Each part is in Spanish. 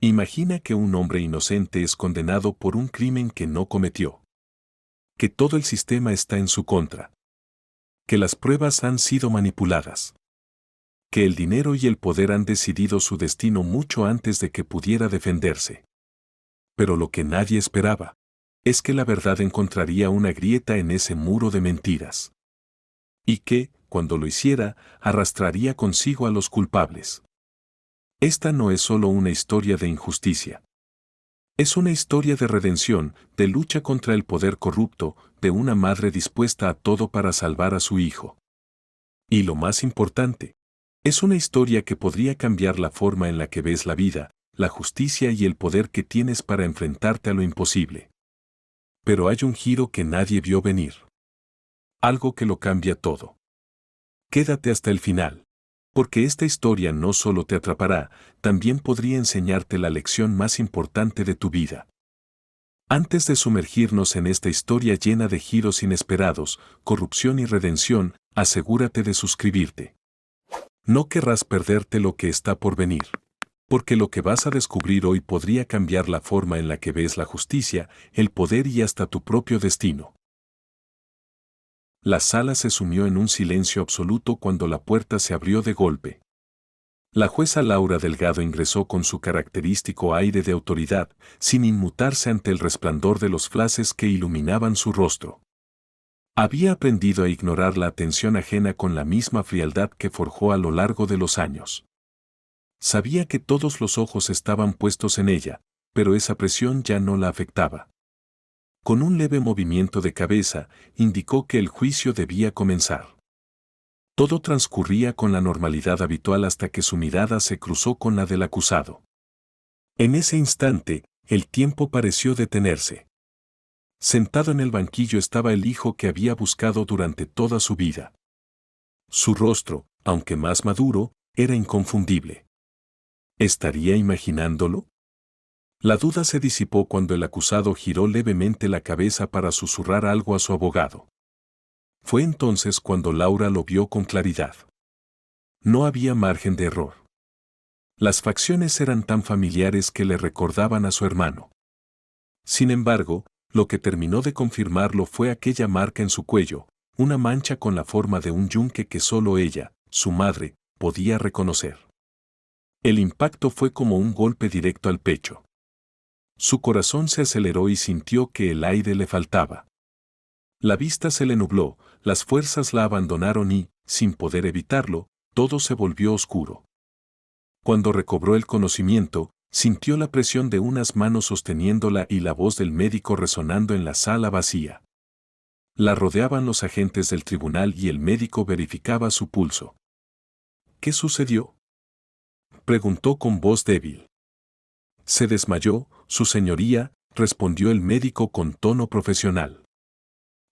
Imagina que un hombre inocente es condenado por un crimen que no cometió. Que todo el sistema está en su contra. Que las pruebas han sido manipuladas. Que el dinero y el poder han decidido su destino mucho antes de que pudiera defenderse. Pero lo que nadie esperaba es que la verdad encontraría una grieta en ese muro de mentiras. Y que, cuando lo hiciera, arrastraría consigo a los culpables. Esta no es solo una historia de injusticia. Es una historia de redención, de lucha contra el poder corrupto, de una madre dispuesta a todo para salvar a su hijo. Y lo más importante, es una historia que podría cambiar la forma en la que ves la vida, la justicia y el poder que tienes para enfrentarte a lo imposible. Pero hay un giro que nadie vio venir. Algo que lo cambia todo. Quédate hasta el final, porque esta historia no solo te atrapará, también podría enseñarte la lección más importante de tu vida. Antes de sumergirnos en esta historia llena de giros inesperados, corrupción y redención, asegúrate de suscribirte. No querrás perderte lo que está por venir. Porque lo que vas a descubrir hoy podría cambiar la forma en la que ves la justicia, el poder y hasta tu propio destino. La sala se sumió en un silencio absoluto cuando la puerta se abrió de golpe. La jueza Laura Delgado ingresó con su característico aire de autoridad, sin inmutarse ante el resplandor de los flashes que iluminaban su rostro. Había aprendido a ignorar la atención ajena con la misma frialdad que forjó a lo largo de los años. Sabía que todos los ojos estaban puestos en ella, pero esa presión ya no la afectaba. Con un leve movimiento de cabeza, indicó que el juicio debía comenzar. Todo transcurría con la normalidad habitual hasta que su mirada se cruzó con la del acusado. En ese instante, el tiempo pareció detenerse. Sentado en el banquillo estaba el hijo que había buscado durante toda su vida. Su rostro, aunque más maduro, era inconfundible. ¿Estaría imaginándolo? La duda se disipó cuando el acusado giró levemente la cabeza para susurrar algo a su abogado. Fue entonces cuando Laura lo vio con claridad. No había margen de error. Las facciones eran tan familiares que le recordaban a su hermano. Sin embargo, lo que terminó de confirmarlo fue aquella marca en su cuello, una mancha con la forma de un yunque que solo ella, su madre, podía reconocer. El impacto fue como un golpe directo al pecho. Su corazón se aceleró y sintió que el aire le faltaba. La vista se le nubló, las fuerzas la abandonaron y, sin poder evitarlo, todo se volvió oscuro. Cuando recobró el conocimiento, sintió la presión de unas manos sosteniéndola y la voz del médico resonando en la sala vacía. La rodeaban los agentes del tribunal y el médico verificaba su pulso. ¿Qué sucedió?, preguntó con voz débil. Se desmayó, su señoría, respondió el médico con tono profesional.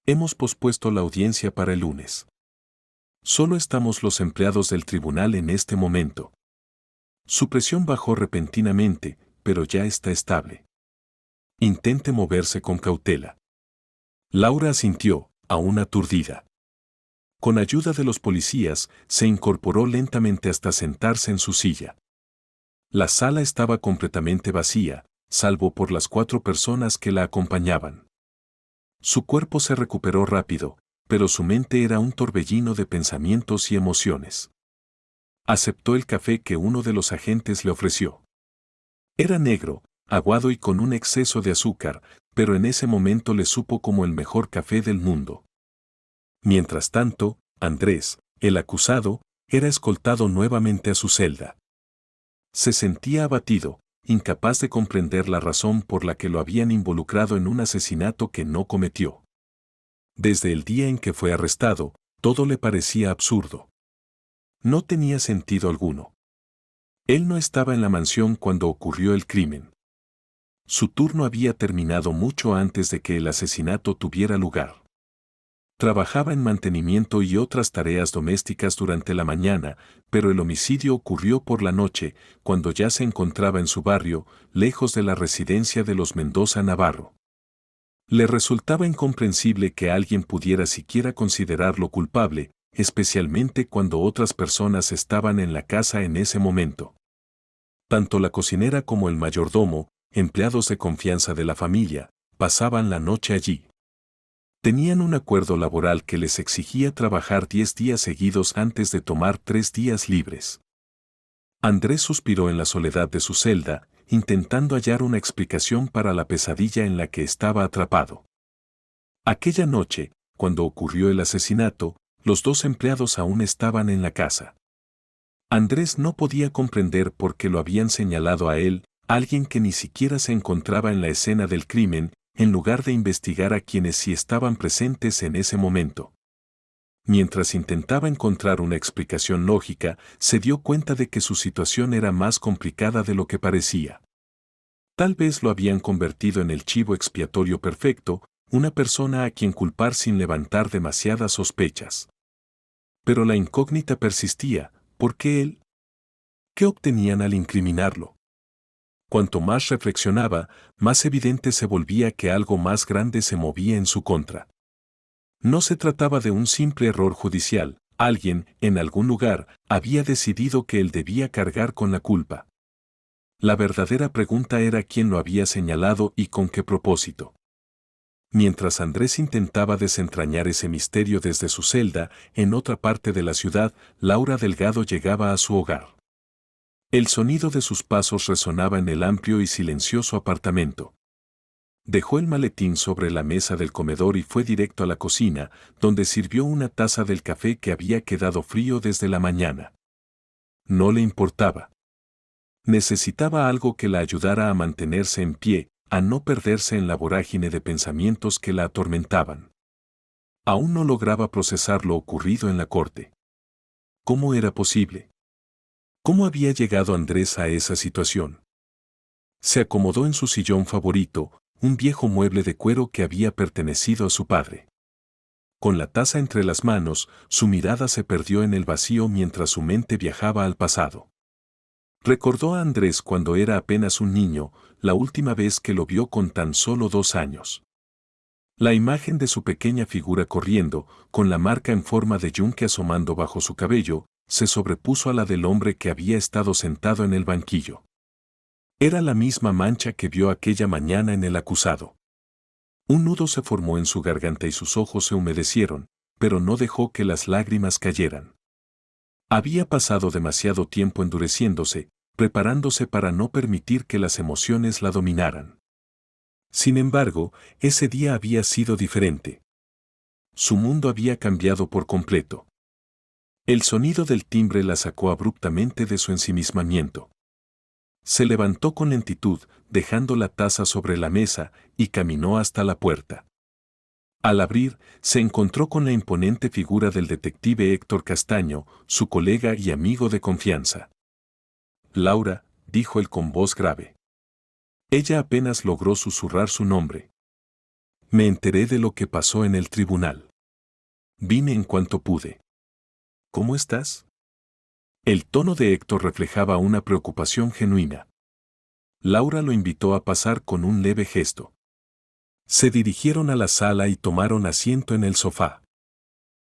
Hemos pospuesto la audiencia para el lunes. Solo estamos los empleados del tribunal en este momento. Su presión bajó repentinamente, pero ya está estable. Intente moverse con cautela. Laura asintió, aún aturdida. Con ayuda de los policías, se incorporó lentamente hasta sentarse en su silla. La sala estaba completamente vacía, salvo por las 4 personas que la acompañaban. Su cuerpo se recuperó rápido, pero su mente era un torbellino de pensamientos y emociones. Aceptó el café que uno de los agentes le ofreció. Era negro, aguado y con un exceso de azúcar, pero en ese momento le supo como el mejor café del mundo. Mientras tanto, Andrés, el acusado, era escoltado nuevamente a su celda. Se sentía abatido, incapaz de comprender la razón por la que lo habían involucrado en un asesinato que no cometió. Desde el día en que fue arrestado, todo le parecía absurdo. No tenía sentido alguno. Él no estaba en la mansión cuando ocurrió el crimen. Su turno había terminado mucho antes de que el asesinato tuviera lugar. Trabajaba en mantenimiento y otras tareas domésticas durante la mañana, pero el homicidio ocurrió por la noche, cuando ya se encontraba en su barrio, lejos de la residencia de los Mendoza Navarro. Le resultaba incomprensible que alguien pudiera siquiera considerarlo culpable, especialmente cuando otras personas estaban en la casa en ese momento. Tanto la cocinera como el mayordomo, empleados de confianza de la familia, pasaban la noche allí. Tenían un acuerdo laboral que les exigía trabajar 10 días seguidos antes de tomar 3 días libres. Andrés suspiró en la soledad de su celda, intentando hallar una explicación para la pesadilla en la que estaba atrapado. Aquella noche, cuando ocurrió el asesinato, los dos empleados aún estaban en la casa. Andrés no podía comprender por qué lo habían señalado a él, alguien que ni siquiera se encontraba en la escena del crimen, en lugar de investigar a quienes sí estaban presentes en ese momento. Mientras intentaba encontrar una explicación lógica, se dio cuenta de que su situación era más complicada de lo que parecía. Tal vez lo habían convertido en el chivo expiatorio perfecto, una persona a quien culpar sin levantar demasiadas sospechas. Pero la incógnita persistía. ¿Por qué él? ¿Qué obtenían al incriminarlo? Cuanto más reflexionaba, más evidente se volvía que algo más grande se movía en su contra. No se trataba de un simple error judicial, alguien, en algún lugar, había decidido que él debía cargar con la culpa. La verdadera pregunta era quién lo había señalado y con qué propósito. Mientras Andrés intentaba desentrañar ese misterio desde su celda, en otra parte de la ciudad, Laura Delgado llegaba a su hogar. El sonido de sus pasos resonaba en el amplio y silencioso apartamento. Dejó el maletín sobre la mesa del comedor y fue directo a la cocina, donde sirvió una taza del café que había quedado frío desde la mañana. No le importaba. Necesitaba algo que la ayudara a mantenerse en pie, a no perderse en la vorágine de pensamientos que la atormentaban. Aún no lograba procesar lo ocurrido en la corte. ¿Cómo era posible? ¿Cómo había llegado Andrés a esa situación? Se acomodó en su sillón favorito, un viejo mueble de cuero que había pertenecido a su padre. Con la taza entre las manos, su mirada se perdió en el vacío mientras su mente viajaba al pasado. Recordó a Andrés cuando era apenas un niño, la última vez que lo vio con tan solo 2 años. La imagen de su pequeña figura corriendo, con la marca en forma de yunque asomando bajo su cabello, se sobrepuso a la del hombre que había estado sentado en el banquillo. Era la misma mancha que vio aquella mañana en el acusado. Un nudo se formó en su garganta y sus ojos se humedecieron, pero no dejó que las lágrimas cayeran. Había pasado demasiado tiempo endureciéndose, preparándose para no permitir que las emociones la dominaran. Sin embargo, ese día había sido diferente. Su mundo había cambiado por completo. El sonido del timbre la sacó abruptamente de su ensimismamiento. Se levantó con lentitud, dejando la taza sobre la mesa, y caminó hasta la puerta. Al abrir, se encontró con la imponente figura del detective Héctor Castaño, su colega y amigo de confianza. Laura, dijo él con voz grave. Ella apenas logró susurrar su nombre. Me enteré de lo que pasó en el tribunal. Vine en cuanto pude. ¿Cómo estás? El tono de Héctor reflejaba una preocupación genuina. Laura lo invitó a pasar con un leve gesto. Se dirigieron a la sala y tomaron asiento en el sofá.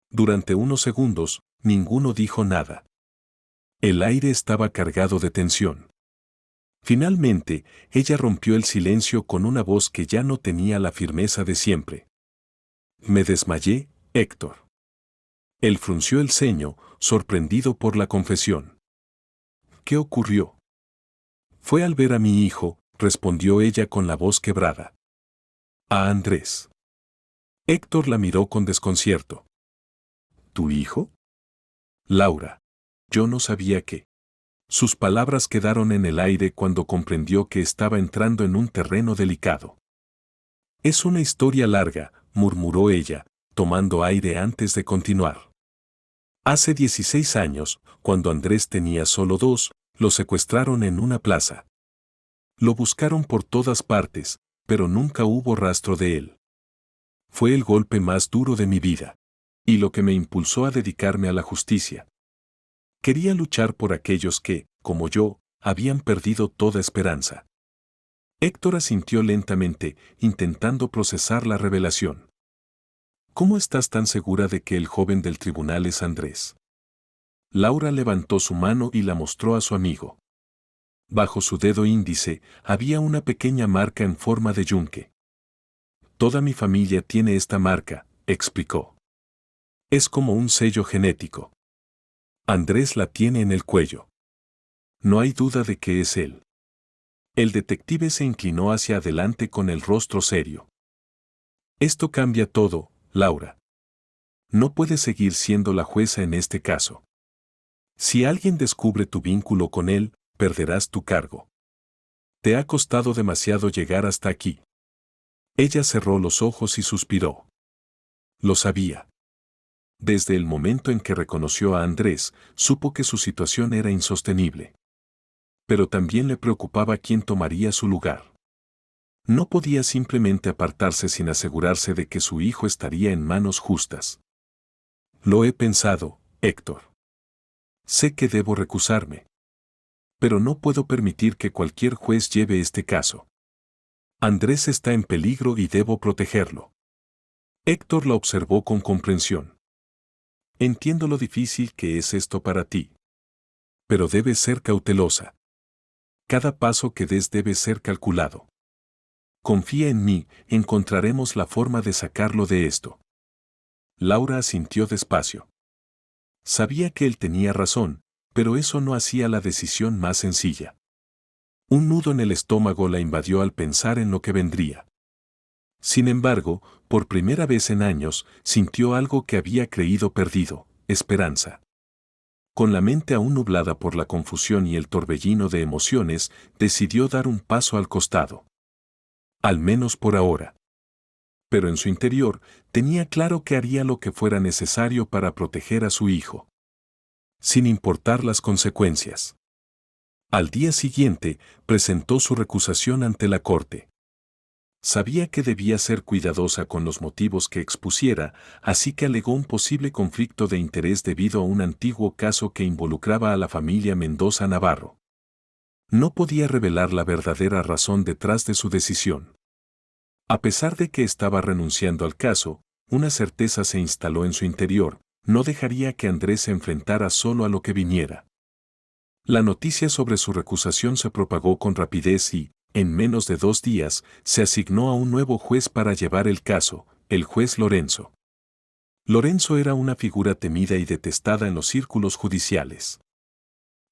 Durante unos segundos, ninguno dijo nada. El aire estaba cargado de tensión. Finalmente, ella rompió el silencio con una voz que ya no tenía la firmeza de siempre. Me desmayé, Héctor. Él frunció el ceño, sorprendido por la confesión. ¿Qué ocurrió? Fue al ver a mi hijo, respondió ella con la voz quebrada. A Andrés. Héctor la miró con desconcierto. ¿Tu hijo? Laura. Yo no sabía que. Sus palabras quedaron en el aire cuando comprendió que estaba entrando en un terreno delicado. Es una historia larga, murmuró ella, tomando aire antes de continuar. Hace 16 años, cuando Andrés tenía solo 2, lo secuestraron en una plaza. Lo buscaron por todas partes, pero nunca hubo rastro de él. Fue el golpe más duro de mi vida, y lo que me impulsó a dedicarme a la justicia. Quería luchar por aquellos que, como yo, habían perdido toda esperanza. Héctor asintió lentamente, intentando procesar la revelación. ¿Cómo estás tan segura de que el joven del tribunal es Andrés? Laura levantó su mano y la mostró a su amigo. Bajo su dedo índice había una pequeña marca en forma de yunque. Toda mi familia tiene esta marca, explicó. Es como un sello genético. Andrés la tiene en el cuello. No hay duda de que es él. El detective se inclinó hacia adelante con el rostro serio. Esto cambia todo, Laura. No puedes seguir siendo la jueza en este caso. Si alguien descubre tu vínculo con él, perderás tu cargo. Te ha costado demasiado llegar hasta aquí. Ella cerró los ojos y suspiró. Lo sabía. Desde el momento en que reconoció a Andrés, supo que su situación era insostenible. Pero también le preocupaba quién tomaría su lugar. No podía simplemente apartarse sin asegurarse de que su hijo estaría en manos justas. Lo he pensado, Héctor. Sé que debo recusarme. Pero no puedo permitir que cualquier juez lleve este caso. Andrés está en peligro y debo protegerlo. Héctor la observó con comprensión. Entiendo lo difícil que es esto para ti. Pero debes ser cautelosa. Cada paso que des debe ser calculado. Confía en mí, encontraremos la forma de sacarlo de esto. Laura asintió despacio. Sabía que él tenía razón, pero eso no hacía la decisión más sencilla. Un nudo en el estómago la invadió al pensar en lo que vendría. Sin embargo, por primera vez en años, sintió algo que había creído perdido, esperanza. Con la mente aún nublada por la confusión y el torbellino de emociones, decidió dar un paso al costado. Al menos por ahora. Pero en su interior, tenía claro que haría lo que fuera necesario para proteger a su hijo. Sin importar las consecuencias. Al día siguiente, presentó su recusación ante la corte. Sabía que debía ser cuidadosa con los motivos que expusiera, así que alegó un posible conflicto de interés debido a un antiguo caso que involucraba a la familia Mendoza Navarro. No podía revelar la verdadera razón detrás de su decisión. A pesar de que estaba renunciando al caso, una certeza se instaló en su interior: no dejaría que Andrés se enfrentara solo a lo que viniera. La noticia sobre su recusación se propagó con rapidez y, en menos de 2 días, se asignó a un nuevo juez para llevar el caso, el juez Lorenzo. Lorenzo era una figura temida y detestada en los círculos judiciales.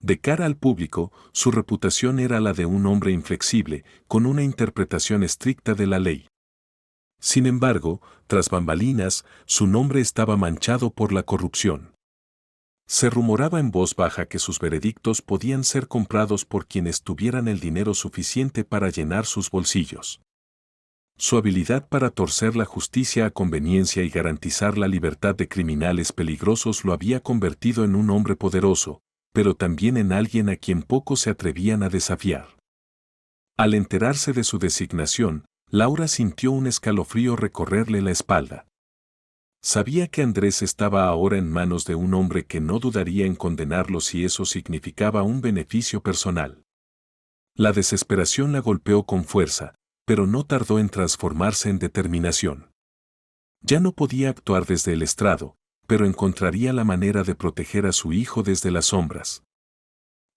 De cara al público, su reputación era la de un hombre inflexible, con una interpretación estricta de la ley. Sin embargo, tras bambalinas, su nombre estaba manchado por la corrupción. Se rumoraba en voz baja que sus veredictos podían ser comprados por quienes tuvieran el dinero suficiente para llenar sus bolsillos. Su habilidad para torcer la justicia a conveniencia y garantizar la libertad de criminales peligrosos lo había convertido en un hombre poderoso, pero también en alguien a quien pocos se atrevían a desafiar. Al enterarse de su designación, Laura sintió un escalofrío recorrerle la espalda. Sabía que Andrés estaba ahora en manos de un hombre que no dudaría en condenarlo si eso significaba un beneficio personal. La desesperación la golpeó con fuerza, pero no tardó en transformarse en determinación. Ya no podía actuar desde el estrado, pero encontraría la manera de proteger a su hijo desde las sombras.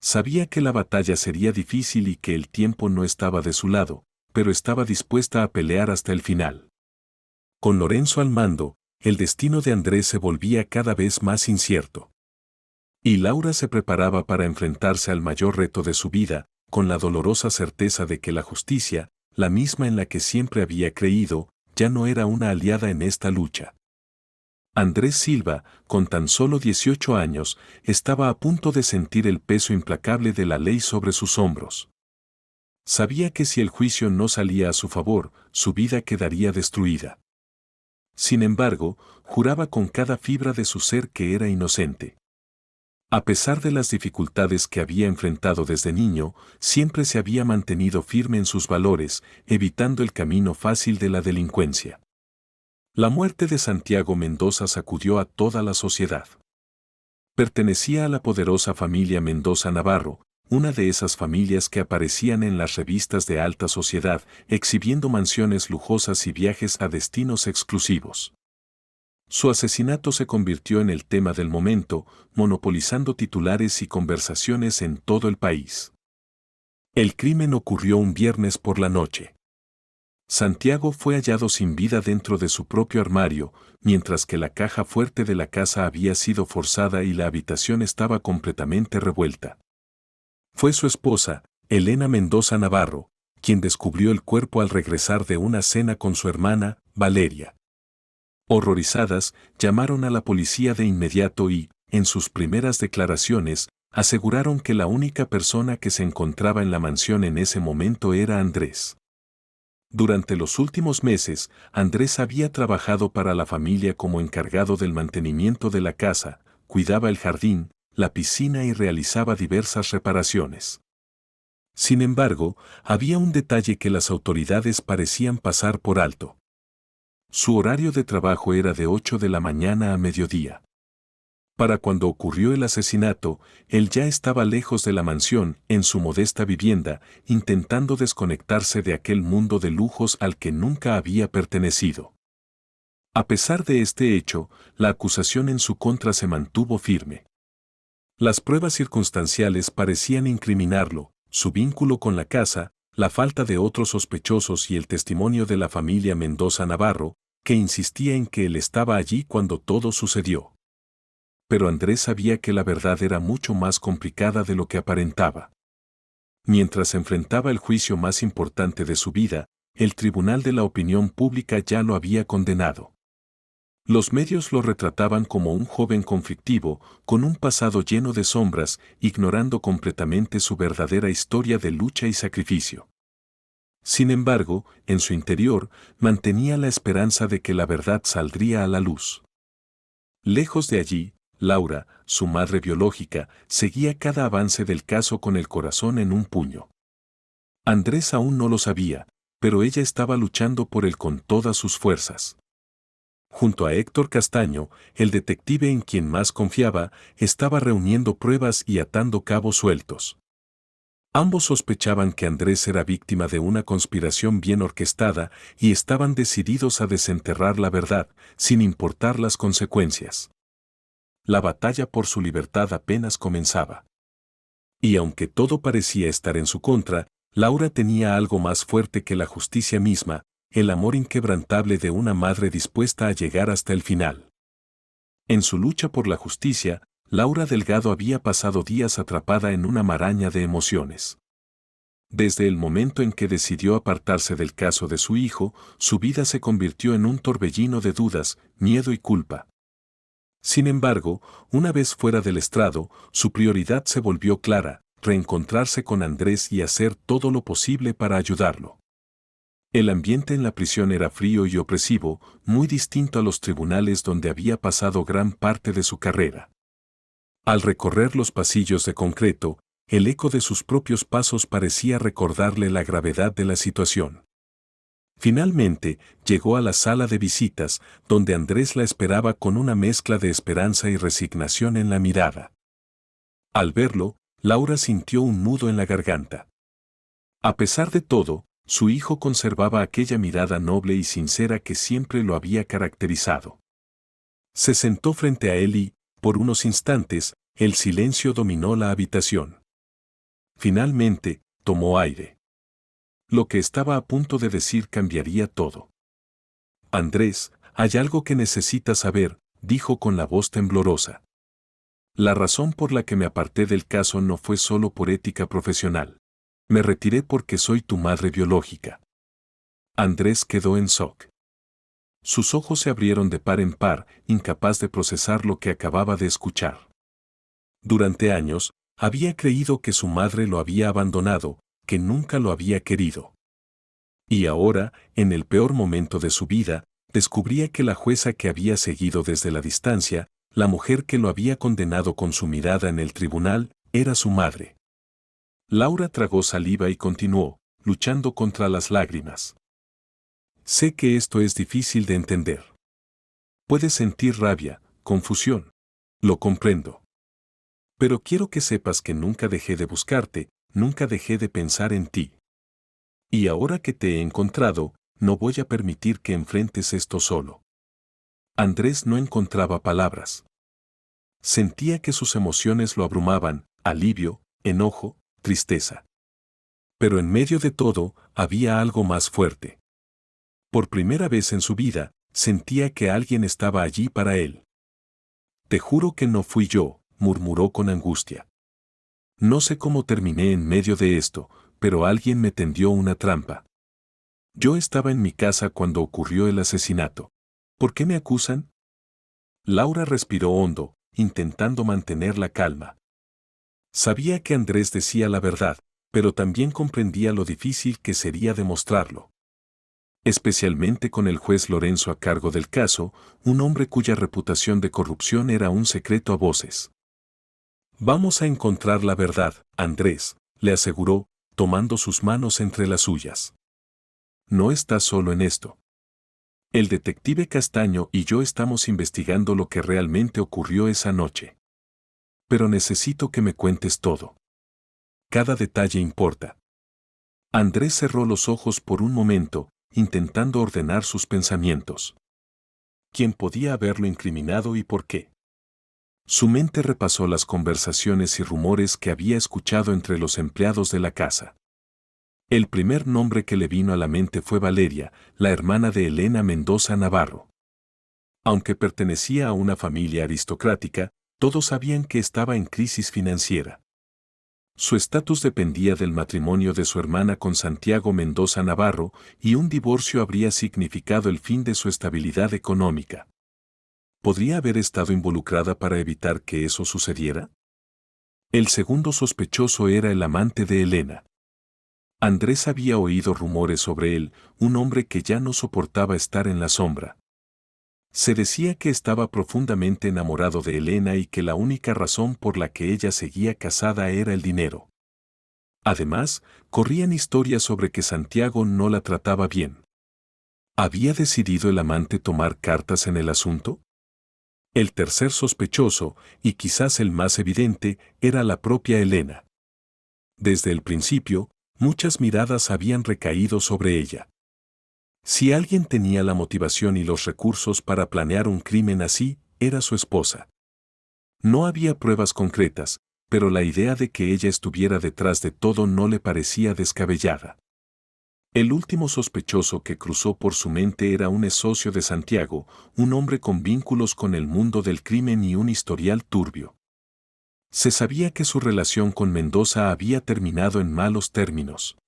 Sabía que la batalla sería difícil y que el tiempo no estaba de su lado, pero estaba dispuesta a pelear hasta el final. Con Lorenzo al mando, el destino de Andrés se volvía cada vez más incierto. Y Laura se preparaba para enfrentarse al mayor reto de su vida, con la dolorosa certeza de que la justicia, la misma en la que siempre había creído, ya no era una aliada en esta lucha. Andrés Silva, con tan solo 18 años, estaba a punto de sentir el peso implacable de la ley sobre sus hombros. Sabía que si el juicio no salía a su favor, su vida quedaría destruida. Sin embargo, juraba con cada fibra de su ser que era inocente. A pesar de las dificultades que había enfrentado desde niño, siempre se había mantenido firme en sus valores, evitando el camino fácil de la delincuencia. La muerte de Santiago Mendoza sacudió a toda la sociedad. Pertenecía a la poderosa familia Mendoza Navarro, una de esas familias que aparecían en las revistas de alta sociedad, exhibiendo mansiones lujosas y viajes a destinos exclusivos. Su asesinato se convirtió en el tema del momento, monopolizando titulares y conversaciones en todo el país. El crimen ocurrió un viernes por la noche. Santiago fue hallado sin vida dentro de su propio armario, mientras que la caja fuerte de la casa había sido forzada y la habitación estaba completamente revuelta. Fue su esposa, Elena Mendoza Navarro, quien descubrió el cuerpo al regresar de una cena con su hermana, Valeria. Horrorizadas, llamaron a la policía de inmediato y, en sus primeras declaraciones, aseguraron que la única persona que se encontraba en la mansión en ese momento era Andrés. Durante los últimos meses, Andrés había trabajado para la familia como encargado del mantenimiento de la casa, cuidaba el jardín, la piscina y realizaba diversas reparaciones. Sin embargo, había un detalle que las autoridades parecían pasar por alto. Su horario de trabajo era de 8 de la mañana a mediodía. Para cuando ocurrió el asesinato, él ya estaba lejos de la mansión, en su modesta vivienda, intentando desconectarse de aquel mundo de lujos al que nunca había pertenecido. A pesar de este hecho, la acusación en su contra se mantuvo firme. Las pruebas circunstanciales parecían incriminarlo, su vínculo con la casa, la falta de otros sospechosos y el testimonio de la familia Mendoza Navarro, que insistía en que él estaba allí cuando todo sucedió. Pero Andrés sabía que la verdad era mucho más complicada de lo que aparentaba. Mientras enfrentaba el juicio más importante de su vida, el tribunal de la opinión pública ya lo había condenado. Los medios lo retrataban como un joven conflictivo, con un pasado lleno de sombras, ignorando completamente su verdadera historia de lucha y sacrificio. Sin embargo, en su interior, mantenía la esperanza de que la verdad saldría a la luz. Lejos de allí, Laura, su madre biológica, seguía cada avance del caso con el corazón en un puño. Andrés aún no lo sabía, pero ella estaba luchando por él con todas sus fuerzas. Junto a Héctor Castaño, el detective en quien más confiaba, estaba reuniendo pruebas y atando cabos sueltos. Ambos sospechaban que Andrés era víctima de una conspiración bien orquestada y estaban decididos a desenterrar la verdad, sin importar las consecuencias. La batalla por su libertad apenas comenzaba. Y aunque todo parecía estar en su contra, Laura tenía algo más fuerte que la justicia misma, el amor inquebrantable de una madre dispuesta a llegar hasta el final. En su lucha por la justicia, Laura Delgado había pasado días atrapada en una maraña de emociones. Desde el momento en que decidió apartarse del caso de su hijo, su vida se convirtió en un torbellino de dudas, miedo y culpa. Sin embargo, una vez fuera del estrado, su prioridad se volvió clara: reencontrarse con Andrés y hacer todo lo posible para ayudarlo. El ambiente en la prisión era frío y opresivo, muy distinto a los tribunales donde había pasado gran parte de su carrera. Al recorrer los pasillos de concreto, el eco de sus propios pasos parecía recordarle la gravedad de la situación. Finalmente, llegó a la sala de visitas, donde Andrés la esperaba con una mezcla de esperanza y resignación en la mirada. Al verlo, Laura sintió un nudo en la garganta. A pesar de todo, su hijo conservaba aquella mirada noble y sincera que siempre lo había caracterizado. Se sentó frente a él y, por unos instantes, el silencio dominó la habitación. Finalmente, tomó aire. Lo que estaba a punto de decir cambiaría todo. Andrés, hay algo que necesitas saber, dijo con la voz temblorosa. La razón por la que me aparté del caso no fue solo por ética profesional. Me retiré porque soy tu madre biológica. Andrés quedó en shock. Sus ojos se abrieron de par en par, incapaz de procesar lo que acababa de escuchar. Durante años, había creído que su madre lo había abandonado, que nunca lo había querido. Y ahora, en el peor momento de su vida, descubría que la jueza que había seguido desde la distancia, la mujer que lo había condenado con su mirada en el tribunal, era su madre. Laura tragó saliva y continuó, luchando contra las lágrimas. Sé que esto es difícil de entender. Puedes sentir rabia, confusión. Lo comprendo. Pero quiero que sepas que nunca dejé de buscarte, nunca dejé de pensar en ti. Y ahora que te he encontrado, no voy a permitir que enfrentes esto solo. Andrés no encontraba palabras. Sentía que sus emociones lo abrumaban: alivio, enojo, tristeza. Pero en medio de todo, había algo más fuerte. Por primera vez en su vida, sentía que alguien estaba allí para él. Te juro que no fui yo, murmuró con angustia. No sé cómo terminé en medio de esto, pero alguien me tendió una trampa. Yo estaba en mi casa cuando ocurrió el asesinato. ¿Por qué me acusan? Laura respiró hondo, intentando mantener la calma. Sabía que Andrés decía la verdad, pero también comprendía lo difícil que sería demostrarlo. Especialmente con el juez Lorenzo a cargo del caso, un hombre cuya reputación de corrupción era un secreto a voces. Vamos a encontrar la verdad, Andrés, le aseguró, tomando sus manos entre las suyas. No estás solo en esto. El detective Castaño y yo estamos investigando lo que realmente ocurrió esa noche. Pero necesito que me cuentes todo. Cada detalle importa. Andrés cerró los ojos por un momento, intentando ordenar sus pensamientos. ¿Quién podía haberlo incriminado y por qué? Su mente repasó las conversaciones y rumores que había escuchado entre los empleados de la casa. El primer nombre que le vino a la mente fue Valeria, la hermana de Elena Mendoza Navarro. Aunque pertenecía a una familia aristocrática, todos sabían que estaba en crisis financiera. Su estatus dependía del matrimonio de su hermana con Santiago Mendoza Navarro, y un divorcio habría significado el fin de su estabilidad económica. ¿Podría haber estado involucrada para evitar que eso sucediera? El segundo sospechoso era el amante de Elena. Andrés había oído rumores sobre él, un hombre que ya no soportaba estar en la sombra. Se decía que estaba profundamente enamorado de Elena y que la única razón por la que ella seguía casada era el dinero. Además, corrían historias sobre que Santiago no la trataba bien. ¿Había decidido el amante tomar cartas en el asunto? El tercer sospechoso, y quizás el más evidente, era la propia Elena. Desde el principio, muchas miradas habían recaído sobre ella. Si alguien tenía la motivación y los recursos para planear un crimen así, era su esposa. No había pruebas concretas, pero la idea de que ella estuviera detrás de todo no le parecía descabellada. El último sospechoso que cruzó por su mente era un ex socio de Santiago, un hombre con vínculos con el mundo del crimen y un historial turbio. Se sabía que su relación con Mendoza había terminado en malos términos.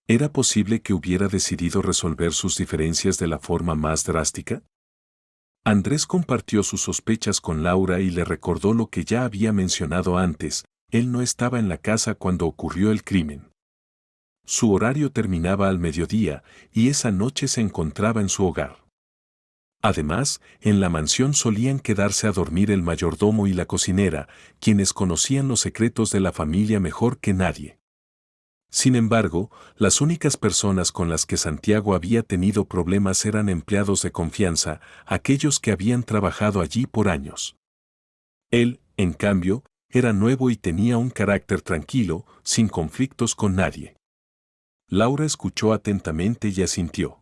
¿Era posible que hubiera decidido resolver sus diferencias de la forma más drástica? Andrés compartió sus sospechas con Laura y le recordó lo que ya había mencionado antes: él no estaba en la casa cuando ocurrió el crimen. Su horario terminaba al mediodía y esa noche se encontraba en su hogar. Además, en la mansión solían quedarse a dormir el mayordomo y la cocinera, quienes conocían los secretos de la familia mejor que nadie. Sin embargo, las únicas personas con las que Santiago había tenido problemas eran empleados de confianza, aquellos que habían trabajado allí por años. Él, en cambio, era nuevo y tenía un carácter tranquilo, sin conflictos con nadie. Laura escuchó atentamente y asintió.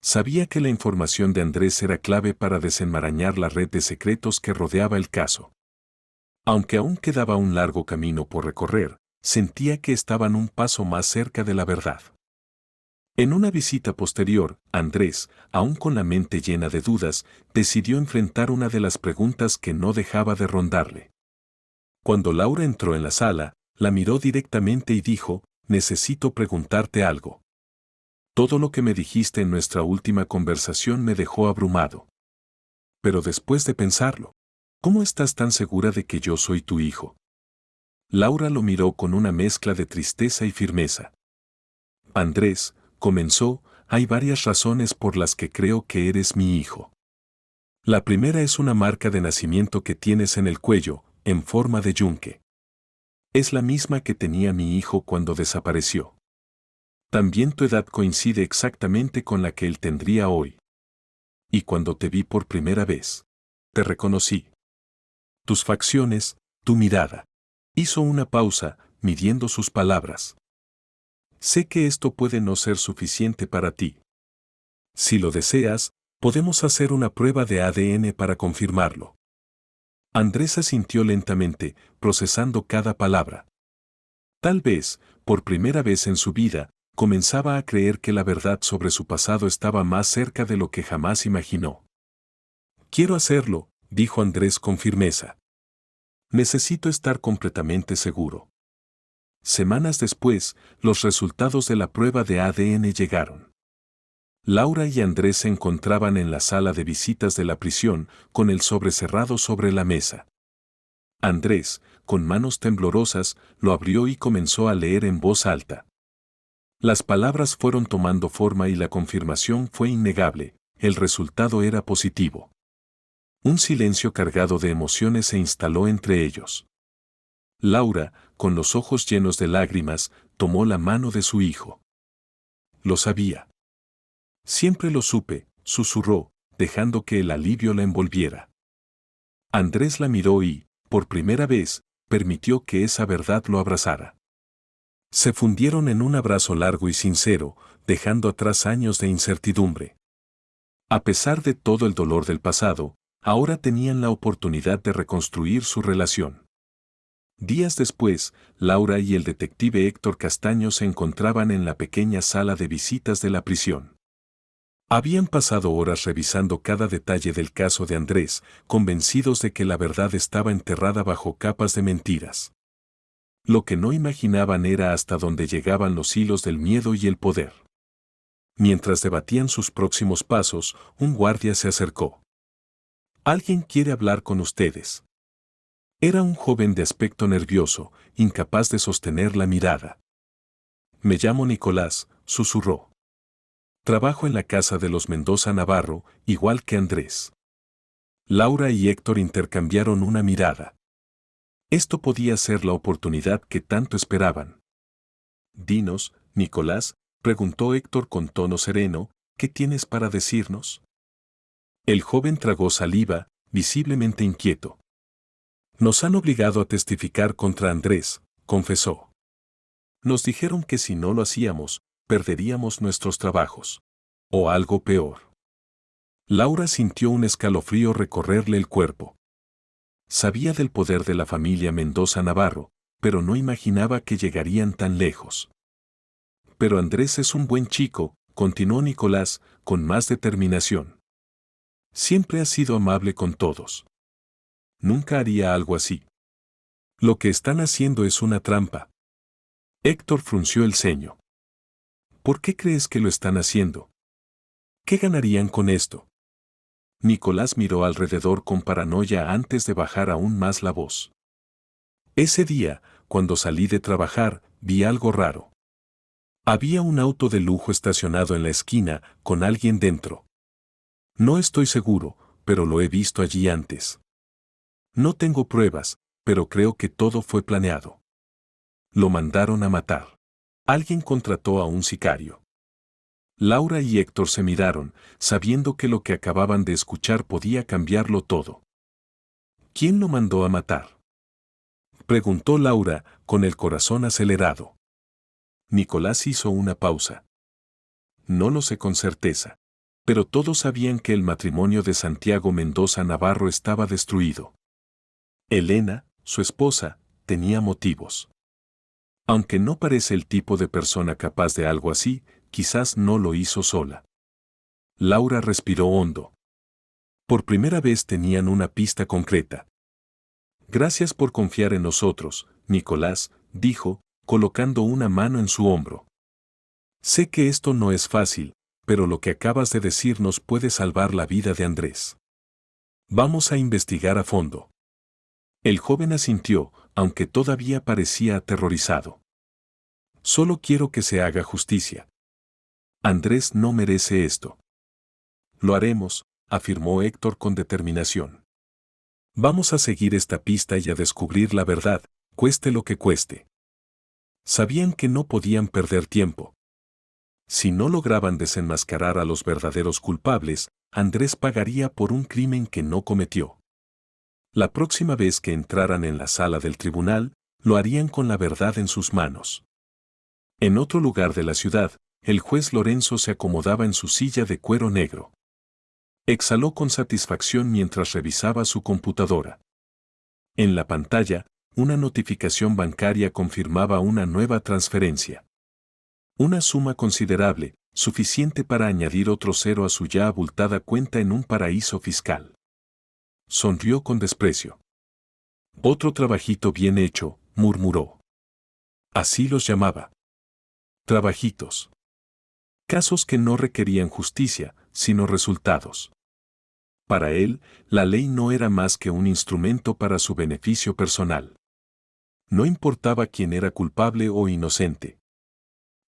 Sabía que la información de Andrés era clave para desenmarañar la red de secretos que rodeaba el caso. Aunque aún quedaba un largo camino por recorrer, sentía que estaban un paso más cerca de la verdad. En una visita posterior, Andrés, aún con la mente llena de dudas, decidió enfrentar una de las preguntas que no dejaba de rondarle. Cuando Laura entró en la sala, la miró directamente y dijo: «Necesito preguntarte algo. Todo lo que me dijiste en nuestra última conversación me dejó abrumado. Pero después de pensarlo, ¿cómo estás tan segura de que yo soy tu hijo?». Laura lo miró con una mezcla de tristeza y firmeza. «Andrés», comenzó, «hay varias razones por las que creo que eres mi hijo. La primera es una marca de nacimiento que tienes en el cuello, en forma de yunque. Es la misma que tenía mi hijo cuando desapareció. También tu edad coincide exactamente con la que él tendría hoy. Y cuando te vi por primera vez, te reconocí. Tus facciones, tu mirada». Hizo una pausa, midiendo sus palabras. «Sé que esto puede no ser suficiente para ti. Si lo deseas, podemos hacer una prueba de ADN para confirmarlo». Andrés asintió lentamente, procesando cada palabra. «Tal vez, por primera vez en su vida, comenzaba a creer que la verdad sobre su pasado estaba más cerca de lo que jamás imaginó. Quiero hacerlo, dijo Andrés con firmeza. Necesito estar completamente seguro. Semanas después, los resultados de la prueba de ADN llegaron. Laura y Andrés se encontraban en la sala de visitas de la prisión, con el sobre cerrado sobre la mesa. Andrés, con manos temblorosas, lo abrió y comenzó a leer en voz alta. Las palabras fueron tomando forma y la confirmación fue innegable, el resultado era positivo. Un silencio cargado de emociones se instaló entre ellos. Laura, con los ojos llenos de lágrimas, tomó la mano de su hijo. Lo sabía. Siempre lo supe, susurró, dejando que el alivio la envolviera. Andrés la miró y, por primera vez, permitió que esa verdad lo abrazara. Se fundieron en un abrazo largo y sincero, dejando atrás años de incertidumbre. A pesar de todo el dolor del pasado, ahora tenían la oportunidad de reconstruir su relación. Días después, Laura y el detective Héctor Castaño se encontraban en la pequeña sala de visitas de la prisión. Habían pasado horas revisando cada detalle del caso de Andrés, convencidos de que la verdad estaba enterrada bajo capas de mentiras. Lo que no imaginaban era hasta dónde llegaban los hilos del miedo y el poder. Mientras debatían sus próximos pasos, un guardia se acercó. «Alguien quiere hablar con ustedes». Era un joven de aspecto nervioso, incapaz de sostener la mirada. «Me llamo Nicolás», susurró. «Trabajo en la casa de los Mendoza Navarro, igual que Andrés». Laura y Héctor intercambiaron una mirada. Esto podía ser la oportunidad que tanto esperaban. «Dinos, Nicolás», preguntó Héctor con tono sereno, «¿qué tienes para decirnos?». El joven tragó saliva, visiblemente inquieto. «Nos han obligado a testificar contra Andrés», confesó. «Nos dijeron que si no lo hacíamos, perderíamos nuestros trabajos. O algo peor». Laura sintió un escalofrío recorrerle el cuerpo. Sabía del poder de la familia Mendoza Navarro, pero no imaginaba que llegarían tan lejos. «Pero Andrés es un buen chico», continuó Nicolás, con más determinación. «Siempre ha sido amable con todos. Nunca haría algo así. Lo que están haciendo es una trampa». Héctor frunció el ceño. «¿Por qué crees que lo están haciendo? ¿Qué ganarían con esto?». Nicolás miró alrededor con paranoia antes de bajar aún más la voz. «Ese día, cuando salí de trabajar, vi algo raro. Había un auto de lujo estacionado en la esquina, con alguien dentro. No estoy seguro, pero lo he visto allí antes. No tengo pruebas, pero creo que todo fue planeado. Lo mandaron a matar. Alguien contrató a un sicario». Laura y Héctor se miraron, sabiendo que lo que acababan de escuchar podía cambiarlo todo. «¿Quién lo mandó a matar?», preguntó Laura, con el corazón acelerado. Nicolás hizo una pausa. «No lo sé con certeza. Pero todos sabían que el matrimonio de Santiago Mendoza Navarro estaba destruido. Elena, su esposa, tenía motivos. Aunque no parece el tipo de persona capaz de algo así, quizás no lo hizo sola». Laura respiró hondo. Por primera vez tenían una pista concreta. «Gracias por confiar en nosotros, Nicolás», dijo, colocando una mano en su hombro. «Sé que esto no es fácil, pero lo que acabas de decirnos puede salvar la vida de Andrés. Vamos a investigar a fondo». El joven asintió, aunque todavía parecía aterrorizado. «Solo quiero que se haga justicia. Andrés no merece esto». «Lo haremos», afirmó Héctor con determinación. «Vamos a seguir esta pista y a descubrir la verdad, cueste lo que cueste». Sabían que no podían perder tiempo. Si no lograban desenmascarar a los verdaderos culpables, Andrés pagaría por un crimen que no cometió. La próxima vez que entraran en la sala del tribunal, lo harían con la verdad en sus manos. En otro lugar de la ciudad, el juez Lorenzo se acomodaba en su silla de cuero negro. Exhaló con satisfacción mientras revisaba su computadora. En la pantalla, una notificación bancaria confirmaba una nueva transferencia. Una suma considerable, suficiente para añadir otro cero a su ya abultada cuenta en un paraíso fiscal. Sonrió con desprecio. Otro trabajito bien hecho, murmuró. Así los llamaba. Trabajitos. Casos que no requerían justicia, sino resultados. Para él, la ley no era más que un instrumento para su beneficio personal. No importaba quién era culpable o inocente.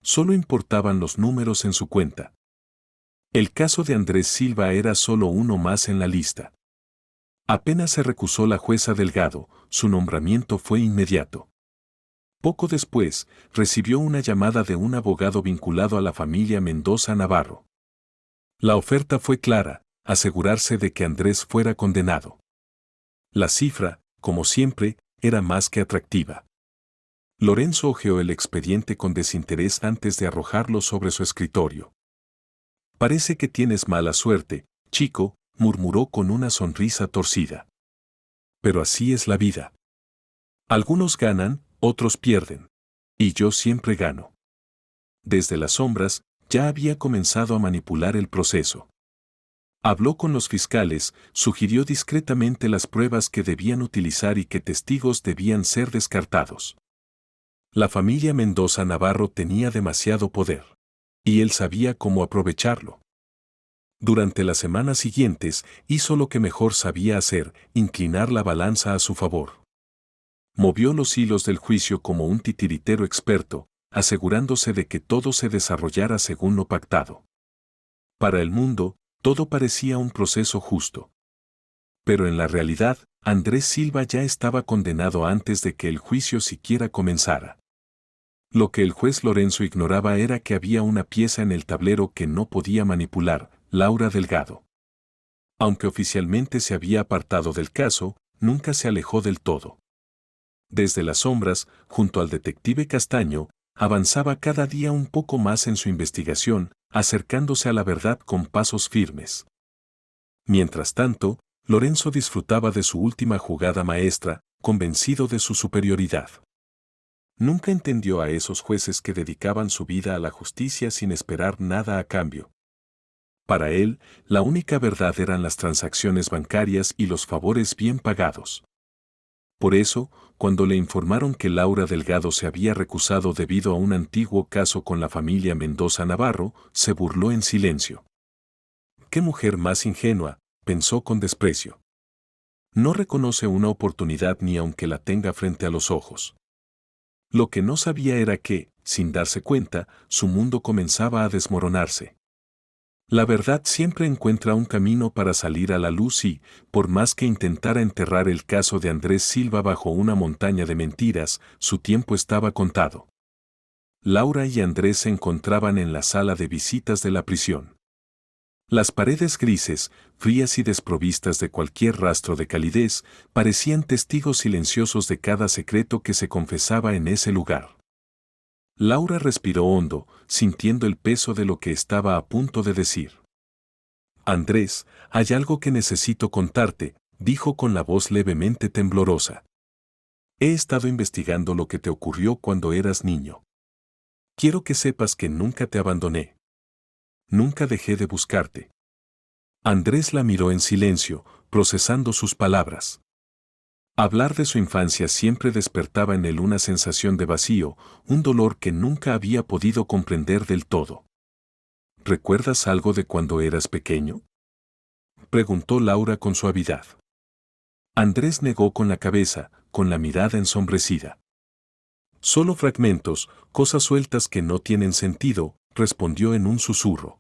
Solo importaban los números en su cuenta. El caso de Andrés Silva era solo uno más en la lista. Apenas se recusó la jueza Delgado, su nombramiento fue inmediato. Poco después, recibió una llamada de un abogado vinculado a la familia Mendoza Navarro. La oferta fue clara, asegurarse de que Andrés fuera condenado. La cifra, como siempre, era más que atractiva. Lorenzo hojeó el expediente con desinterés antes de arrojarlo sobre su escritorio. Parece que tienes mala suerte, chico, murmuró con una sonrisa torcida. Pero así es la vida. Algunos ganan, otros pierden. Y yo siempre gano. Desde las sombras, ya había comenzado a manipular el proceso. Habló con los fiscales, sugirió discretamente las pruebas que debían utilizar y qué testigos debían ser descartados. La familia Mendoza Navarro tenía demasiado poder. Y él sabía cómo aprovecharlo. Durante las semanas siguientes, hizo lo que mejor sabía hacer, inclinar la balanza a su favor. Movió los hilos del juicio como un titiritero experto, asegurándose de que todo se desarrollara según lo pactado. Para el mundo, todo parecía un proceso justo. Pero en la realidad, Andrés Silva ya estaba condenado antes de que el juicio siquiera comenzara. Lo que el juez Lorenzo ignoraba era que había una pieza en el tablero que no podía manipular, Laura Delgado. Aunque oficialmente se había apartado del caso, nunca se alejó del todo. Desde las sombras, junto al detective Castaño, avanzaba cada día un poco más en su investigación, acercándose a la verdad con pasos firmes. Mientras tanto, Lorenzo disfrutaba de su última jugada maestra, convencido de su superioridad. Nunca entendió a esos jueces que dedicaban su vida a la justicia sin esperar nada a cambio. Para él, la única verdad eran las transacciones bancarias y los favores bien pagados. Por eso, cuando le informaron que Laura Delgado se había recusado debido a un antiguo caso con la familia Mendoza Navarro, se burló en silencio. «¡Qué mujer más ingenua!», pensó con desprecio. No reconoce una oportunidad ni aunque la tenga frente a los ojos. Lo que no sabía era que, sin darse cuenta, su mundo comenzaba a desmoronarse. La verdad siempre encuentra un camino para salir a la luz y, por más que intentara enterrar el caso de Andrés Silva bajo una montaña de mentiras, su tiempo estaba contado. Laura y Andrés se encontraban en la sala de visitas de la prisión. Las paredes grises, frías y desprovistas de cualquier rastro de calidez, parecían testigos silenciosos de cada secreto que se confesaba en ese lugar. Laura respiró hondo, sintiendo el peso de lo que estaba a punto de decir. «Andrés, hay algo que necesito contarte», dijo con la voz levemente temblorosa. «He estado investigando lo que te ocurrió cuando eras niño. Quiero que sepas que nunca te abandoné. Nunca dejé de buscarte». Andrés la miró en silencio, procesando sus palabras. Hablar de su infancia siempre despertaba en él una sensación de vacío, un dolor que nunca había podido comprender del todo. «¿Recuerdas algo de cuando eras pequeño?», preguntó Laura con suavidad. Andrés negó con la cabeza, con la mirada ensombrecida. «Solo fragmentos, cosas sueltas que no tienen sentido», respondió en un susurro.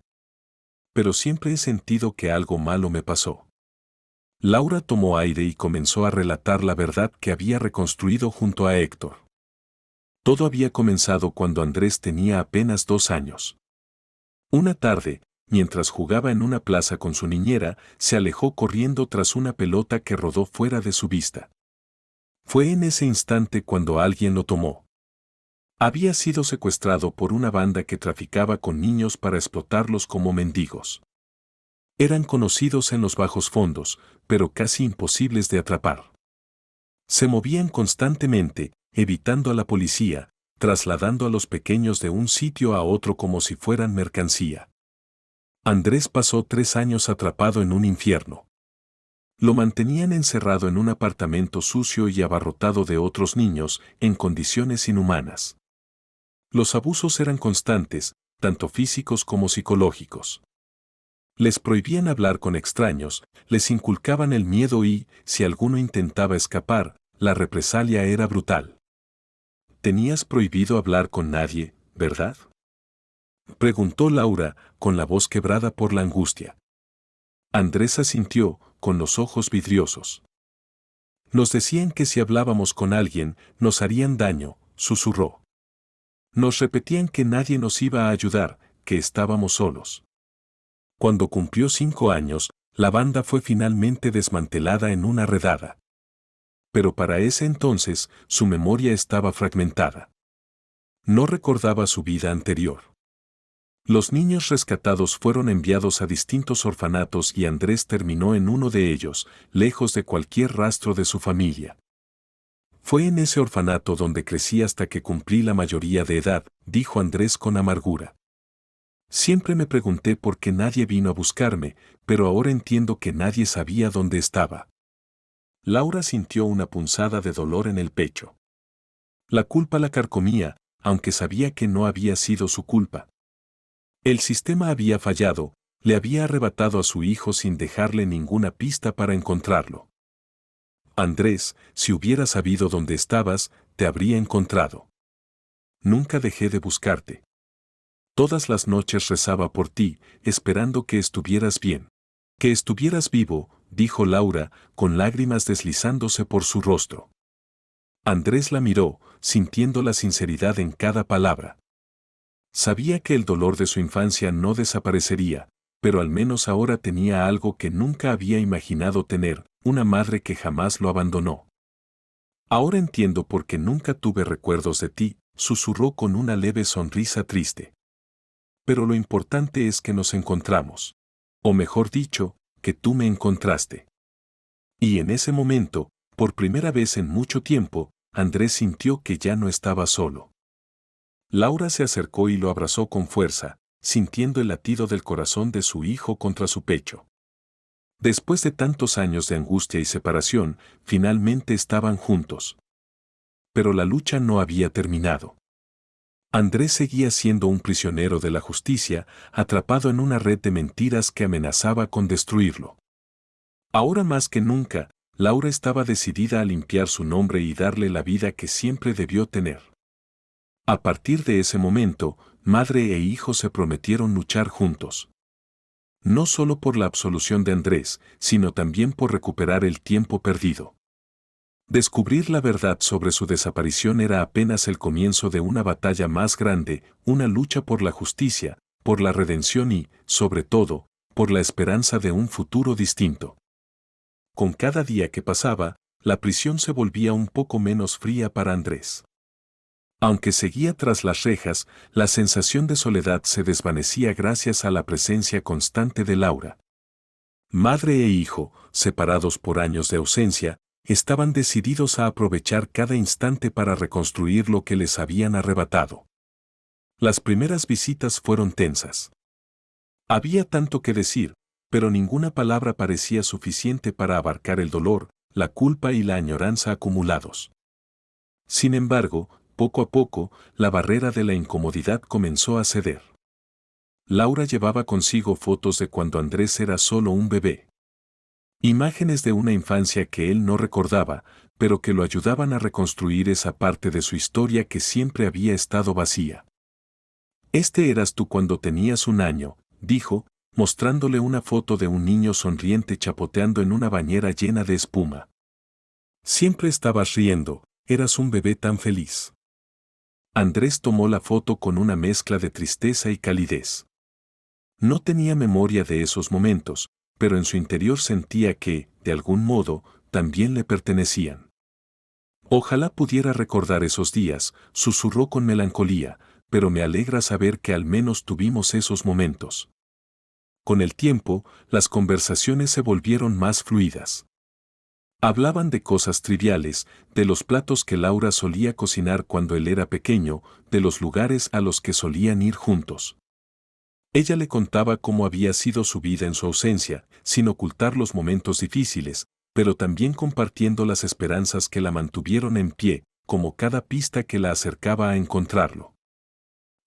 «Pero siempre he sentido que algo malo me pasó». Laura tomó aire y comenzó a relatar la verdad que había reconstruido junto a Héctor. Todo había comenzado cuando Andrés tenía apenas 2 años. Una tarde, mientras jugaba en una plaza con su niñera, se alejó corriendo tras una pelota que rodó fuera de su vista. Fue en ese instante cuando alguien lo tomó. Había sido secuestrado por una banda que traficaba con niños para explotarlos como mendigos. Eran conocidos en los bajos fondos, pero casi imposibles de atrapar. Se movían constantemente, evitando a la policía, trasladando a los pequeños de un sitio a otro como si fueran mercancía. Andrés pasó 3 años atrapado en un infierno. Lo mantenían encerrado en un apartamento sucio y abarrotado de otros niños, en condiciones inhumanas. Los abusos eran constantes, tanto físicos como psicológicos. Les prohibían hablar con extraños, les inculcaban el miedo y, si alguno intentaba escapar, la represalia era brutal. «Tenías prohibido hablar con nadie, ¿verdad?», preguntó Laura, con la voz quebrada por la angustia. Andrés asintió, con los ojos vidriosos. «Nos decían que si hablábamos con alguien, nos harían daño», susurró. «Nos repetían que nadie nos iba a ayudar, que estábamos solos». Cuando cumplió 5 años, la banda fue finalmente desmantelada en una redada. Pero para ese entonces, su memoria estaba fragmentada. No recordaba su vida anterior. Los niños rescatados fueron enviados a distintos orfanatos y Andrés terminó en uno de ellos, lejos de cualquier rastro de su familia. «Fue en ese orfanato donde crecí hasta que cumplí la mayoría de edad», dijo Andrés con amargura. «Siempre me pregunté por qué nadie vino a buscarme, pero ahora entiendo que nadie sabía dónde estaba». Laura sintió una punzada de dolor en el pecho. La culpa la carcomía, aunque sabía que no había sido su culpa. El sistema había fallado, le había arrebatado a su hijo sin dejarle ninguna pista para encontrarlo. «Andrés, si hubiera sabido dónde estabas, te habría encontrado. Nunca dejé de buscarte. Todas las noches rezaba por ti, esperando que estuvieras bien. Que estuvieras vivo», dijo Laura, con lágrimas deslizándose por su rostro. Andrés la miró, sintiendo la sinceridad en cada palabra. Sabía que el dolor de su infancia no desaparecería, pero al menos ahora tenía algo que nunca había imaginado tener, una madre que jamás lo abandonó. «Ahora entiendo por qué nunca tuve recuerdos de ti», susurró con una leve sonrisa triste. «Pero lo importante es que nos encontramos. O mejor dicho, que tú me encontraste». Y en ese momento, por primera vez en mucho tiempo, Andrés sintió que ya no estaba solo. Laura se acercó y lo abrazó con fuerza, sintiendo el latido del corazón de su hijo contra su pecho. Después de tantos años de angustia y separación, finalmente estaban juntos. Pero la lucha no había terminado. Andrés seguía siendo un prisionero de la justicia, atrapado en una red de mentiras que amenazaba con destruirlo. Ahora más que nunca, Laura estaba decidida a limpiar su nombre y darle la vida que siempre debió tener. A partir de ese momento, madre e hijo se prometieron luchar juntos. No solo por la absolución de Andrés, sino también por recuperar el tiempo perdido. Descubrir la verdad sobre su desaparición era apenas el comienzo de una batalla más grande, una lucha por la justicia, por la redención y, sobre todo, por la esperanza de un futuro distinto. Con cada día que pasaba, la prisión se volvía un poco menos fría para Andrés. Aunque seguía tras las rejas, la sensación de soledad se desvanecía gracias a la presencia constante de Laura. Madre e hijo, separados por años de ausencia, estaban decididos a aprovechar cada instante para reconstruir lo que les habían arrebatado. Las primeras visitas fueron tensas. Había tanto que decir, pero ninguna palabra parecía suficiente para abarcar el dolor, la culpa y la añoranza acumulados. Sin embargo, poco a poco, la barrera de la incomodidad comenzó a ceder. Laura llevaba consigo fotos de cuando Andrés era solo un bebé. Imágenes de una infancia que él no recordaba, pero que lo ayudaban a reconstruir esa parte de su historia que siempre había estado vacía. «Este eras tú cuando tenías 1 año», dijo, mostrándole una foto de un niño sonriente chapoteando en una bañera llena de espuma. «Siempre estabas riendo, eras un bebé tan feliz». Andrés tomó la foto con una mezcla de tristeza y calidez. No tenía memoria de esos momentos, pero en su interior sentía que, de algún modo, también le pertenecían. «Ojalá pudiera recordar esos días», susurró con melancolía, «pero me alegra saber que al menos tuvimos esos momentos». Con el tiempo, las conversaciones se volvieron más fluidas. Hablaban de cosas triviales, de los platos que Laura solía cocinar cuando él era pequeño, de los lugares a los que solían ir juntos. Ella le contaba cómo había sido su vida en su ausencia, sin ocultar los momentos difíciles, pero también compartiendo las esperanzas que la mantuvieron en pie, como cada pista que la acercaba a encontrarlo.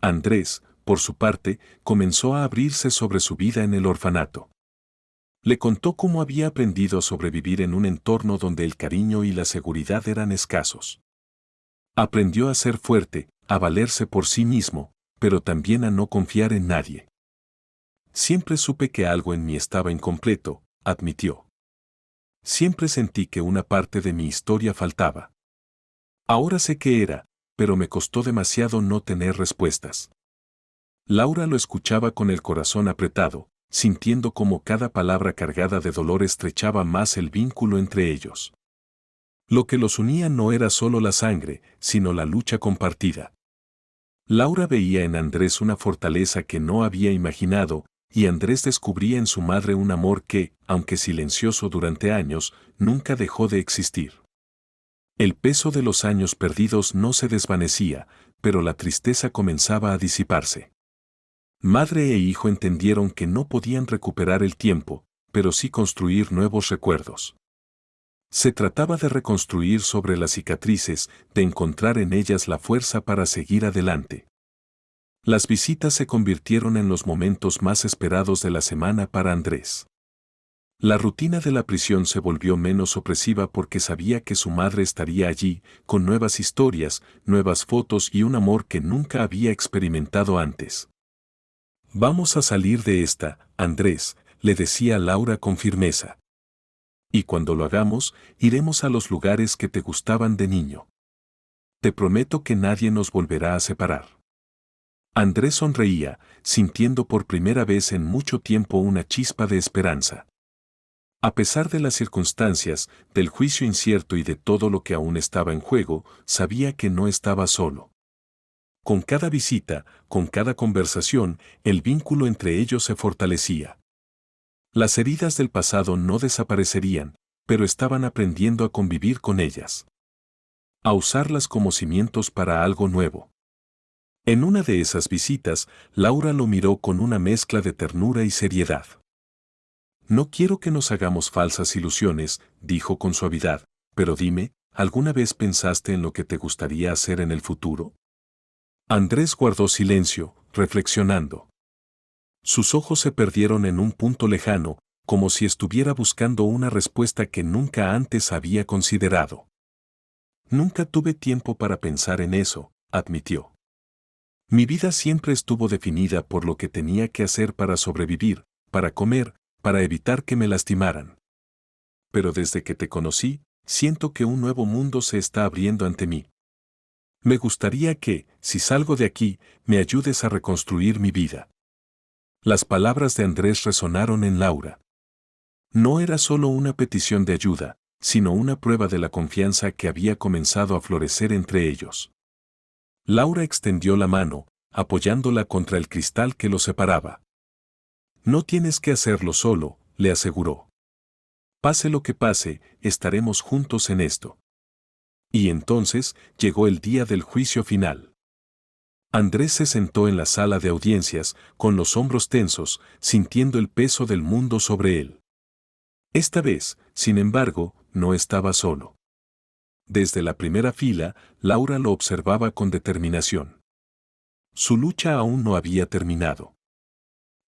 Andrés, por su parte, comenzó a abrirse sobre su vida en el orfanato. Le contó cómo había aprendido a sobrevivir en un entorno donde el cariño y la seguridad eran escasos. Aprendió a ser fuerte, a valerse por sí mismo, pero también a no confiar en nadie. Siempre supe que algo en mí estaba incompleto, admitió. Siempre sentí que una parte de mi historia faltaba. Ahora sé qué era, pero me costó demasiado no tener respuestas. Laura lo escuchaba con el corazón apretado, sintiendo cómo cada palabra cargada de dolor estrechaba más el vínculo entre ellos. Lo que los unía no era solo la sangre, sino la lucha compartida. Laura veía en Andrés una fortaleza que no había imaginado, y Andrés descubría en su madre un amor que, aunque silencioso durante años, nunca dejó de existir. El peso de los años perdidos no se desvanecía, pero la tristeza comenzaba a disiparse. Madre e hijo entendieron que no podían recuperar el tiempo, pero sí construir nuevos recuerdos. Se trataba de reconstruir sobre las cicatrices, de encontrar en ellas la fuerza para seguir adelante. Las visitas se convirtieron en los momentos más esperados de la semana para Andrés. La rutina de la prisión se volvió menos opresiva porque sabía que su madre estaría allí, con nuevas historias, nuevas fotos y un amor que nunca había experimentado antes. Vamos a salir de esta, Andrés, le decía Laura con firmeza. Y cuando lo hagamos, iremos a los lugares que te gustaban de niño. Te prometo que nadie nos volverá a separar. Andrés sonreía, sintiendo por primera vez en mucho tiempo una chispa de esperanza. A pesar de las circunstancias, del juicio incierto y de todo lo que aún estaba en juego, sabía que no estaba solo. Con cada visita, con cada conversación, el vínculo entre ellos se fortalecía. Las heridas del pasado no desaparecerían, pero estaban aprendiendo a convivir con ellas. A usarlas como cimientos para algo nuevo. En una de esas visitas, Laura lo miró con una mezcla de ternura y seriedad. No quiero que nos hagamos falsas ilusiones, dijo con suavidad, pero dime, ¿alguna vez pensaste en lo que te gustaría hacer en el futuro? Andrés guardó silencio, reflexionando. Sus ojos se perdieron en un punto lejano, como si estuviera buscando una respuesta que nunca antes había considerado. Nunca tuve tiempo para pensar en eso, admitió. Mi vida siempre estuvo definida por lo que tenía que hacer para sobrevivir, para comer, para evitar que me lastimaran. Pero desde que te conocí, siento que un nuevo mundo se está abriendo ante mí. Me gustaría que, si salgo de aquí, me ayudes a reconstruir mi vida. Las palabras de Andrés resonaron en Laura. No era solo una petición de ayuda, sino una prueba de la confianza que había comenzado a florecer entre ellos. Laura extendió la mano, apoyándola contra el cristal que los separaba. No tienes que hacerlo solo, le aseguró. Pase lo que pase, estaremos juntos en esto. Y entonces llegó el día del juicio final. Andrés se sentó en la sala de audiencias, con los hombros tensos, sintiendo el peso del mundo sobre él. Esta vez, sin embargo, no estaba solo. Desde la primera fila, Laura lo observaba con determinación. Su lucha aún no había terminado.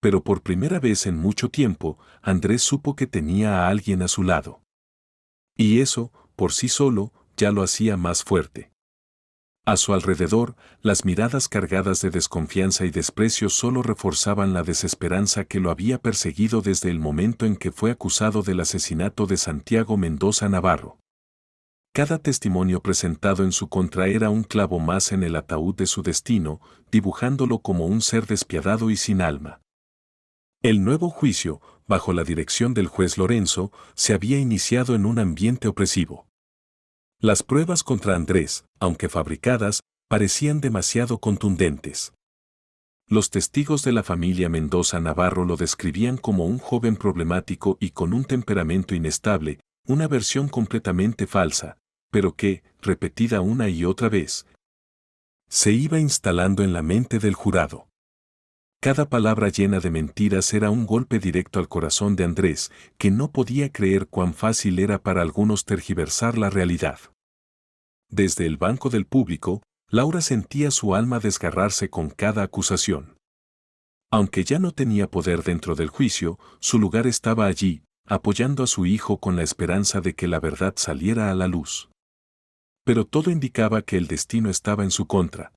Pero por primera vez en mucho tiempo, Andrés supo que tenía a alguien a su lado. Y eso, por sí solo, ya lo hacía más fuerte. A su alrededor, las miradas cargadas de desconfianza y desprecio solo reforzaban la desesperanza que lo había perseguido desde el momento en que fue acusado del asesinato de Santiago Mendoza Navarro. Cada testimonio presentado en su contra era un clavo más en el ataúd de su destino, dibujándolo como un ser despiadado y sin alma. El nuevo juicio, bajo la dirección del juez Lorenzo, se había iniciado en un ambiente opresivo. Las pruebas contra Andrés, aunque fabricadas, parecían demasiado contundentes. Los testigos de la familia Mendoza Navarro lo describían como un joven problemático y con un temperamento inestable, una versión completamente falsa, pero que, repetida una y otra vez, se iba instalando en la mente del jurado. Cada palabra llena de mentiras era un golpe directo al corazón de Andrés, que no podía creer cuán fácil era para algunos tergiversar la realidad. Desde el banco del público, Laura sentía su alma desgarrarse con cada acusación. Aunque ya no tenía poder dentro del juicio, su lugar estaba allí, apoyando a su hijo con la esperanza de que la verdad saliera a la luz. Pero todo indicaba que el destino estaba en su contra.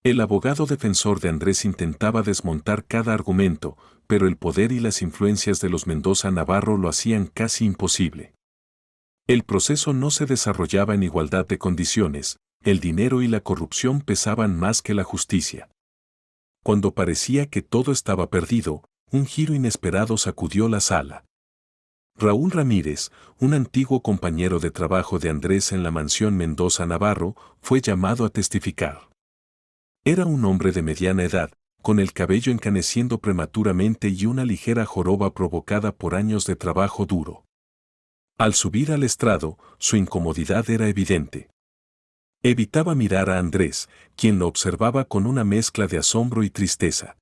El abogado defensor de Andrés intentaba desmontar cada argumento, pero el poder y las influencias de los Mendoza Navarro lo hacían casi imposible. El proceso no se desarrollaba en igualdad de condiciones, el dinero y la corrupción pesaban más que la justicia. Cuando parecía que todo estaba perdido, un giro inesperado sacudió la sala. Raúl Ramírez, un antiguo compañero de trabajo de Andrés en la mansión Mendoza Navarro, fue llamado a testificar. Era un hombre de mediana edad, con el cabello encaneciendo prematuramente y una ligera joroba provocada por años de trabajo duro. Al subir al estrado, su incomodidad era evidente. Evitaba mirar a Andrés, quien lo observaba con una mezcla de asombro y tristeza.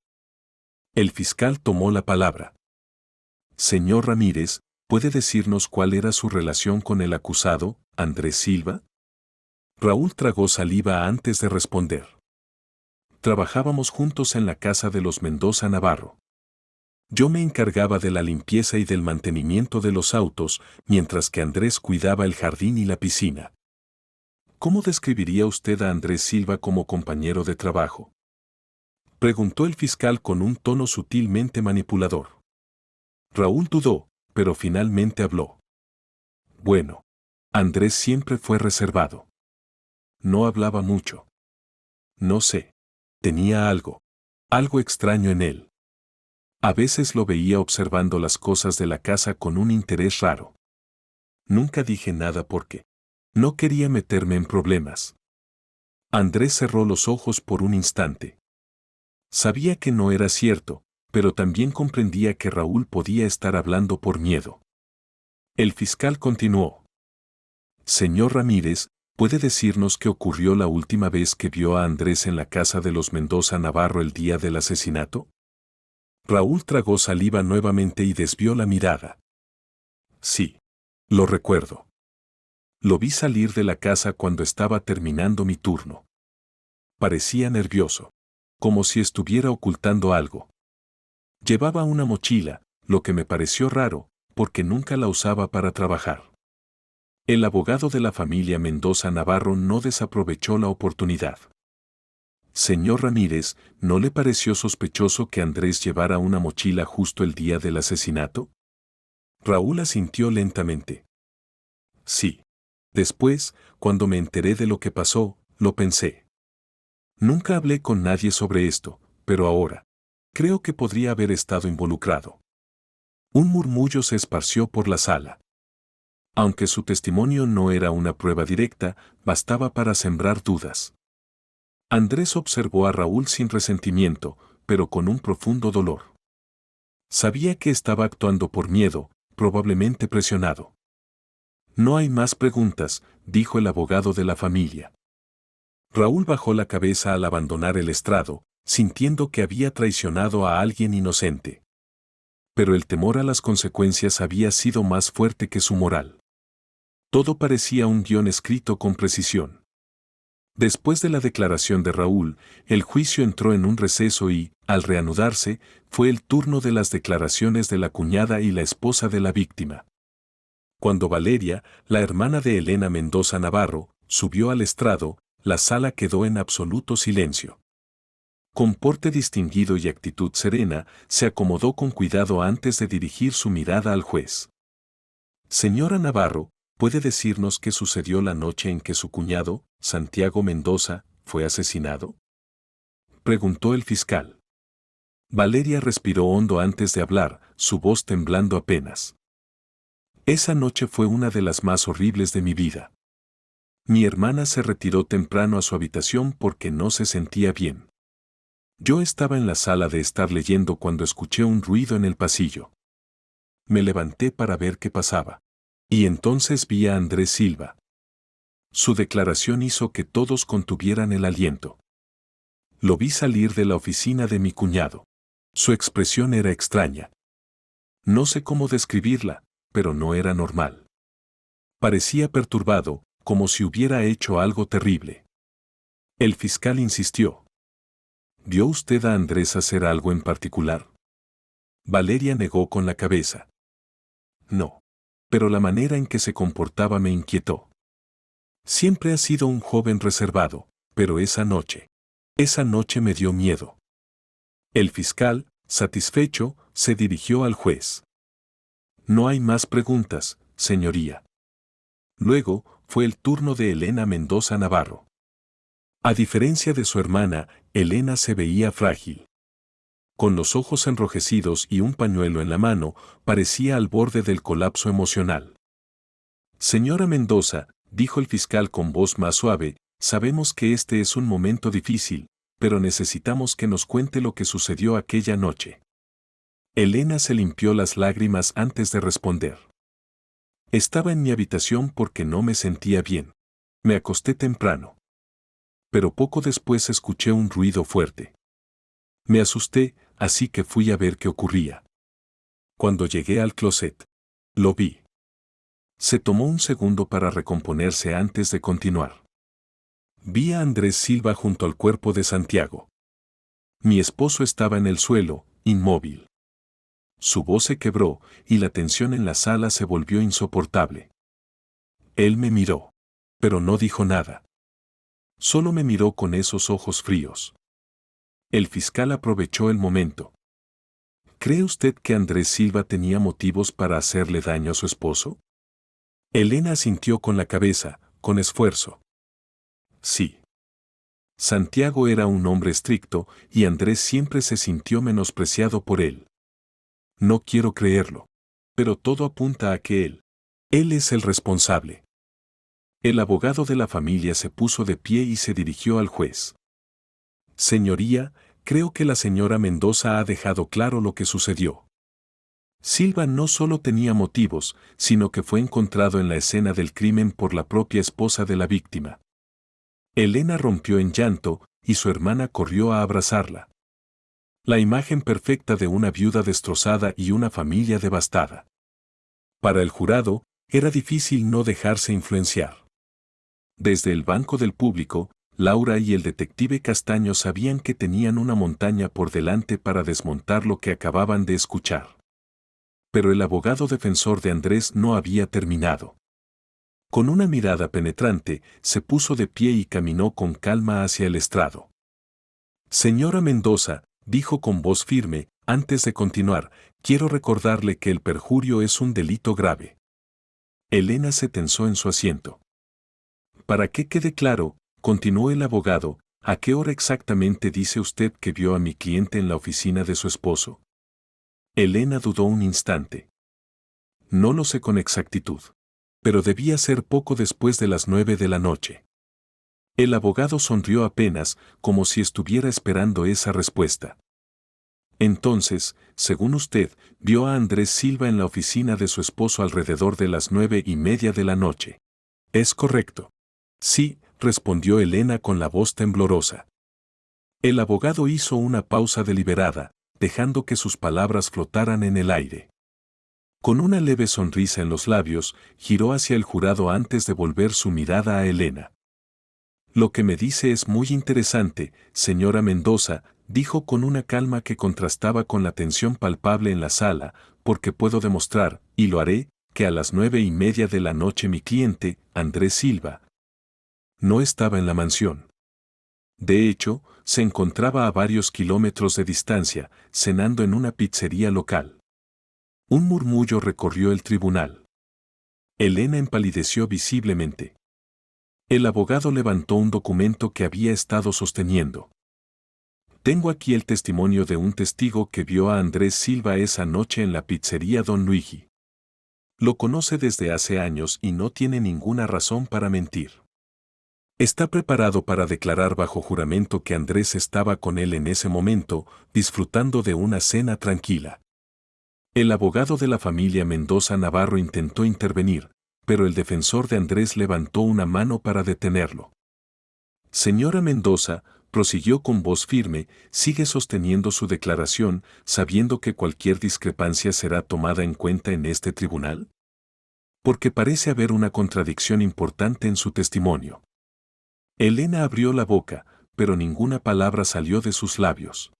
El fiscal tomó la palabra. Señor Ramírez, ¿puede decirnos cuál era su relación con el acusado, Andrés Silva? Raúl tragó saliva antes de responder. Trabajábamos juntos en la casa de los Mendoza Navarro. Yo me encargaba de la limpieza y del mantenimiento de los autos, mientras que Andrés cuidaba el jardín y la piscina. ¿Cómo describiría usted a Andrés Silva como compañero de trabajo? Preguntó el fiscal con un tono sutilmente manipulador. Raúl dudó, pero finalmente habló. Bueno, Andrés siempre fue reservado. No hablaba mucho. No sé. Tenía algo extraño en él. A veces lo veía observando las cosas de la casa con un interés raro. Nunca dije nada porque no quería meterme en problemas. Andrés cerró los ojos por un instante. Sabía que no era cierto, pero también comprendía que Raúl podía estar hablando por miedo. El fiscal continuó. Señor Ramírez, ¿puede decirnos qué ocurrió la última vez que vio a Andrés en la casa de los Mendoza Navarro el día del asesinato? Raúl tragó saliva nuevamente y desvió la mirada. Sí, lo recuerdo. Lo vi salir de la casa cuando estaba terminando mi turno. Parecía nervioso, como si estuviera ocultando algo. Llevaba una mochila, lo que me pareció raro, porque nunca la usaba para trabajar. El abogado de la familia Mendoza Navarro no desaprovechó la oportunidad. Señor Ramírez, ¿no le pareció sospechoso que Andrés llevara una mochila justo el día del asesinato? Raúl asintió lentamente. Sí. Después, cuando me enteré de lo que pasó, lo pensé. Nunca hablé con nadie sobre esto, pero ahora, creo que podría haber estado involucrado. Un murmullo se esparció por la sala. Aunque su testimonio no era una prueba directa, bastaba para sembrar dudas. Andrés observó a Raúl sin resentimiento, pero con un profundo dolor. Sabía que estaba actuando por miedo, probablemente presionado. No hay más preguntas, dijo el abogado de la familia. Raúl bajó la cabeza al abandonar el estrado, sintiendo que había traicionado a alguien inocente. Pero el temor a las consecuencias había sido más fuerte que su moral. Todo parecía un guión escrito con precisión. Después de la declaración de Raúl, el juicio entró en un receso y, al reanudarse, fue el turno de las declaraciones de la cuñada y la esposa de la víctima. Cuando Valeria, la hermana de Elena Mendoza Navarro, subió al estrado, la sala quedó en absoluto silencio. Con porte distinguido y actitud serena, se acomodó con cuidado antes de dirigir su mirada al juez. Señora Navarro, ¿puede decirnos qué sucedió la noche en que su cuñado, Santiago Mendoza, fue asesinado? Preguntó el fiscal. Valeria respiró hondo antes de hablar, su voz temblando apenas. Esa noche fue una de las más horribles de mi vida. Mi hermana se retiró temprano a su habitación porque no se sentía bien. Yo estaba en la sala de estar leyendo cuando escuché un ruido en el pasillo. Me levanté para ver qué pasaba. Y entonces vi a Andrés Silva. Su declaración hizo que todos contuvieran el aliento. Lo vi salir de la oficina de mi cuñado. Su expresión era extraña. No sé cómo describirla, pero no era normal. Parecía perturbado, como si hubiera hecho algo terrible. El fiscal insistió. ¿Vio usted a Andrés hacer algo en particular? Valeria negó con la cabeza. No. Pero la manera en que se comportaba me inquietó. Siempre ha sido un joven reservado, pero esa noche me dio miedo. El fiscal, satisfecho, se dirigió al juez. No hay más preguntas, señoría. Luego, fue el turno de Elena Mendoza Navarro. A diferencia de su hermana, Elena se veía frágil. Con los ojos enrojecidos y un pañuelo en la mano, parecía al borde del colapso emocional. Señora Mendoza, dijo el fiscal con voz más suave, sabemos que este es un momento difícil, pero necesitamos que nos cuente lo que sucedió aquella noche. Elena se limpió las lágrimas antes de responder. Estaba en mi habitación porque no me sentía bien. Me acosté temprano. Pero poco después escuché un ruido fuerte. Me asusté, así que fui a ver qué ocurría. Cuando llegué al closet, lo vi. Se tomó un segundo para recomponerse antes de continuar. Vi a Andrés Silva junto al cuerpo de Santiago. Mi esposo estaba en el suelo, inmóvil. Su voz se quebró y la tensión en la sala se volvió insoportable. Él me miró, pero no dijo nada. Solo me miró con esos ojos fríos. El fiscal aprovechó el momento. ¿Cree usted que Andrés Silva tenía motivos para hacerle daño a su esposo? Elena asintió con la cabeza, con esfuerzo. Sí. Santiago era un hombre estricto y Andrés siempre se sintió menospreciado por él. No quiero creerlo, pero todo apunta a que él es el responsable. El abogado de la familia se puso de pie y se dirigió al juez. Señoría, creo que la señora Mendoza ha dejado claro lo que sucedió. Silva no solo tenía motivos, sino que fue encontrado en la escena del crimen por la propia esposa de la víctima. Elena rompió en llanto y su hermana corrió a abrazarla. La imagen perfecta de una viuda destrozada y una familia devastada. Para el jurado, era difícil no dejarse influenciar. Desde el banco del público, Laura y el detective Castaño sabían que tenían una montaña por delante para desmontar lo que acababan de escuchar. Pero el abogado defensor de Andrés no había terminado. Con una mirada penetrante, se puso de pie y caminó con calma hacia el estrado. Señora Mendoza, dijo con voz firme, antes de continuar, quiero recordarle que el perjurio es un delito grave. Elena se tensó en su asiento. Para que quede claro, continuó el abogado, ¿a qué hora exactamente dice usted que vio a mi cliente en la oficina de su esposo? Elena dudó un instante. No lo sé con exactitud. Pero debía ser poco después de las 9 de la noche. El abogado sonrió apenas, como si estuviera esperando esa respuesta. Entonces, según usted, vio a Andrés Silva en la oficina de su esposo alrededor de las 9:30 de la noche. ¿Es correcto? Sí, respondió Elena con la voz temblorosa. El abogado hizo una pausa deliberada, dejando que sus palabras flotaran en el aire. Con una leve sonrisa en los labios, giró hacia el jurado antes de volver su mirada a Elena. Lo que me dice es muy interesante, señora Mendoza, dijo con una calma que contrastaba con la tensión palpable en la sala, porque puedo demostrar, y lo haré, que a las 9:30 de la noche mi cliente, Andrés Silva, no estaba en la mansión. De hecho, se encontraba a varios kilómetros de distancia, cenando en una pizzería local. Un murmullo recorrió el tribunal. Elena empalideció visiblemente. El abogado levantó un documento que había estado sosteniendo. Tengo aquí el testimonio de un testigo que vio a Andrés Silva esa noche en la pizzería Don Luigi. Lo conoce desde hace años y no tiene ninguna razón para mentir. Está preparado para declarar bajo juramento que Andrés estaba con él en ese momento, disfrutando de una cena tranquila. El abogado de la familia Mendoza Navarro intentó intervenir, pero el defensor de Andrés levantó una mano para detenerlo. Señora Mendoza, prosiguió con voz firme, sigue sosteniendo su declaración, sabiendo que cualquier discrepancia será tomada en cuenta en este tribunal. Porque parece haber una contradicción importante en su testimonio. Elena abrió la boca, pero ninguna palabra salió de sus labios.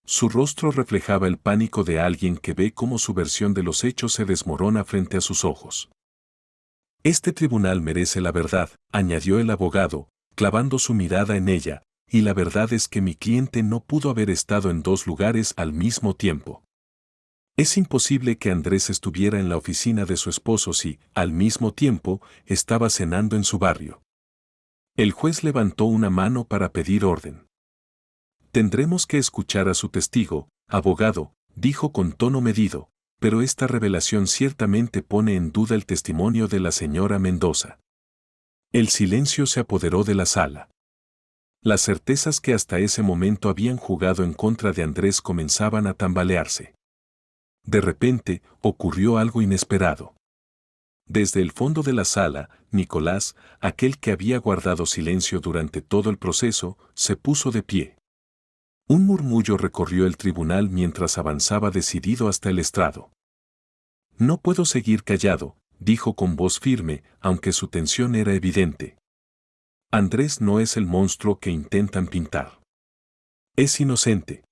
Su rostro reflejaba el pánico de alguien que ve cómo su versión de los hechos se desmorona frente a sus ojos. Este tribunal merece la verdad, añadió el abogado, clavando su mirada en ella, y la verdad es que mi cliente no pudo haber estado en dos lugares al mismo tiempo. Es imposible que Andrés estuviera en la oficina de su esposo si, al mismo tiempo, estaba cenando en su barrio. El juez levantó una mano para pedir orden. Tendremos que escuchar a su testigo, abogado, dijo con tono medido, pero esta revelación ciertamente pone en duda el testimonio de la señora Mendoza. El silencio se apoderó de la sala. Las certezas que hasta ese momento habían jugado en contra de Andrés comenzaban a tambalearse. De repente, ocurrió algo inesperado. Desde el fondo de la sala, Nicolás, aquel que había guardado silencio durante todo el proceso, se puso de pie. Un murmullo recorrió el tribunal mientras avanzaba decidido hasta el estrado. No puedo seguir callado, dijo con voz firme, aunque su tensión era evidente. Andrés no es el monstruo que intentan pintar. Es inocente.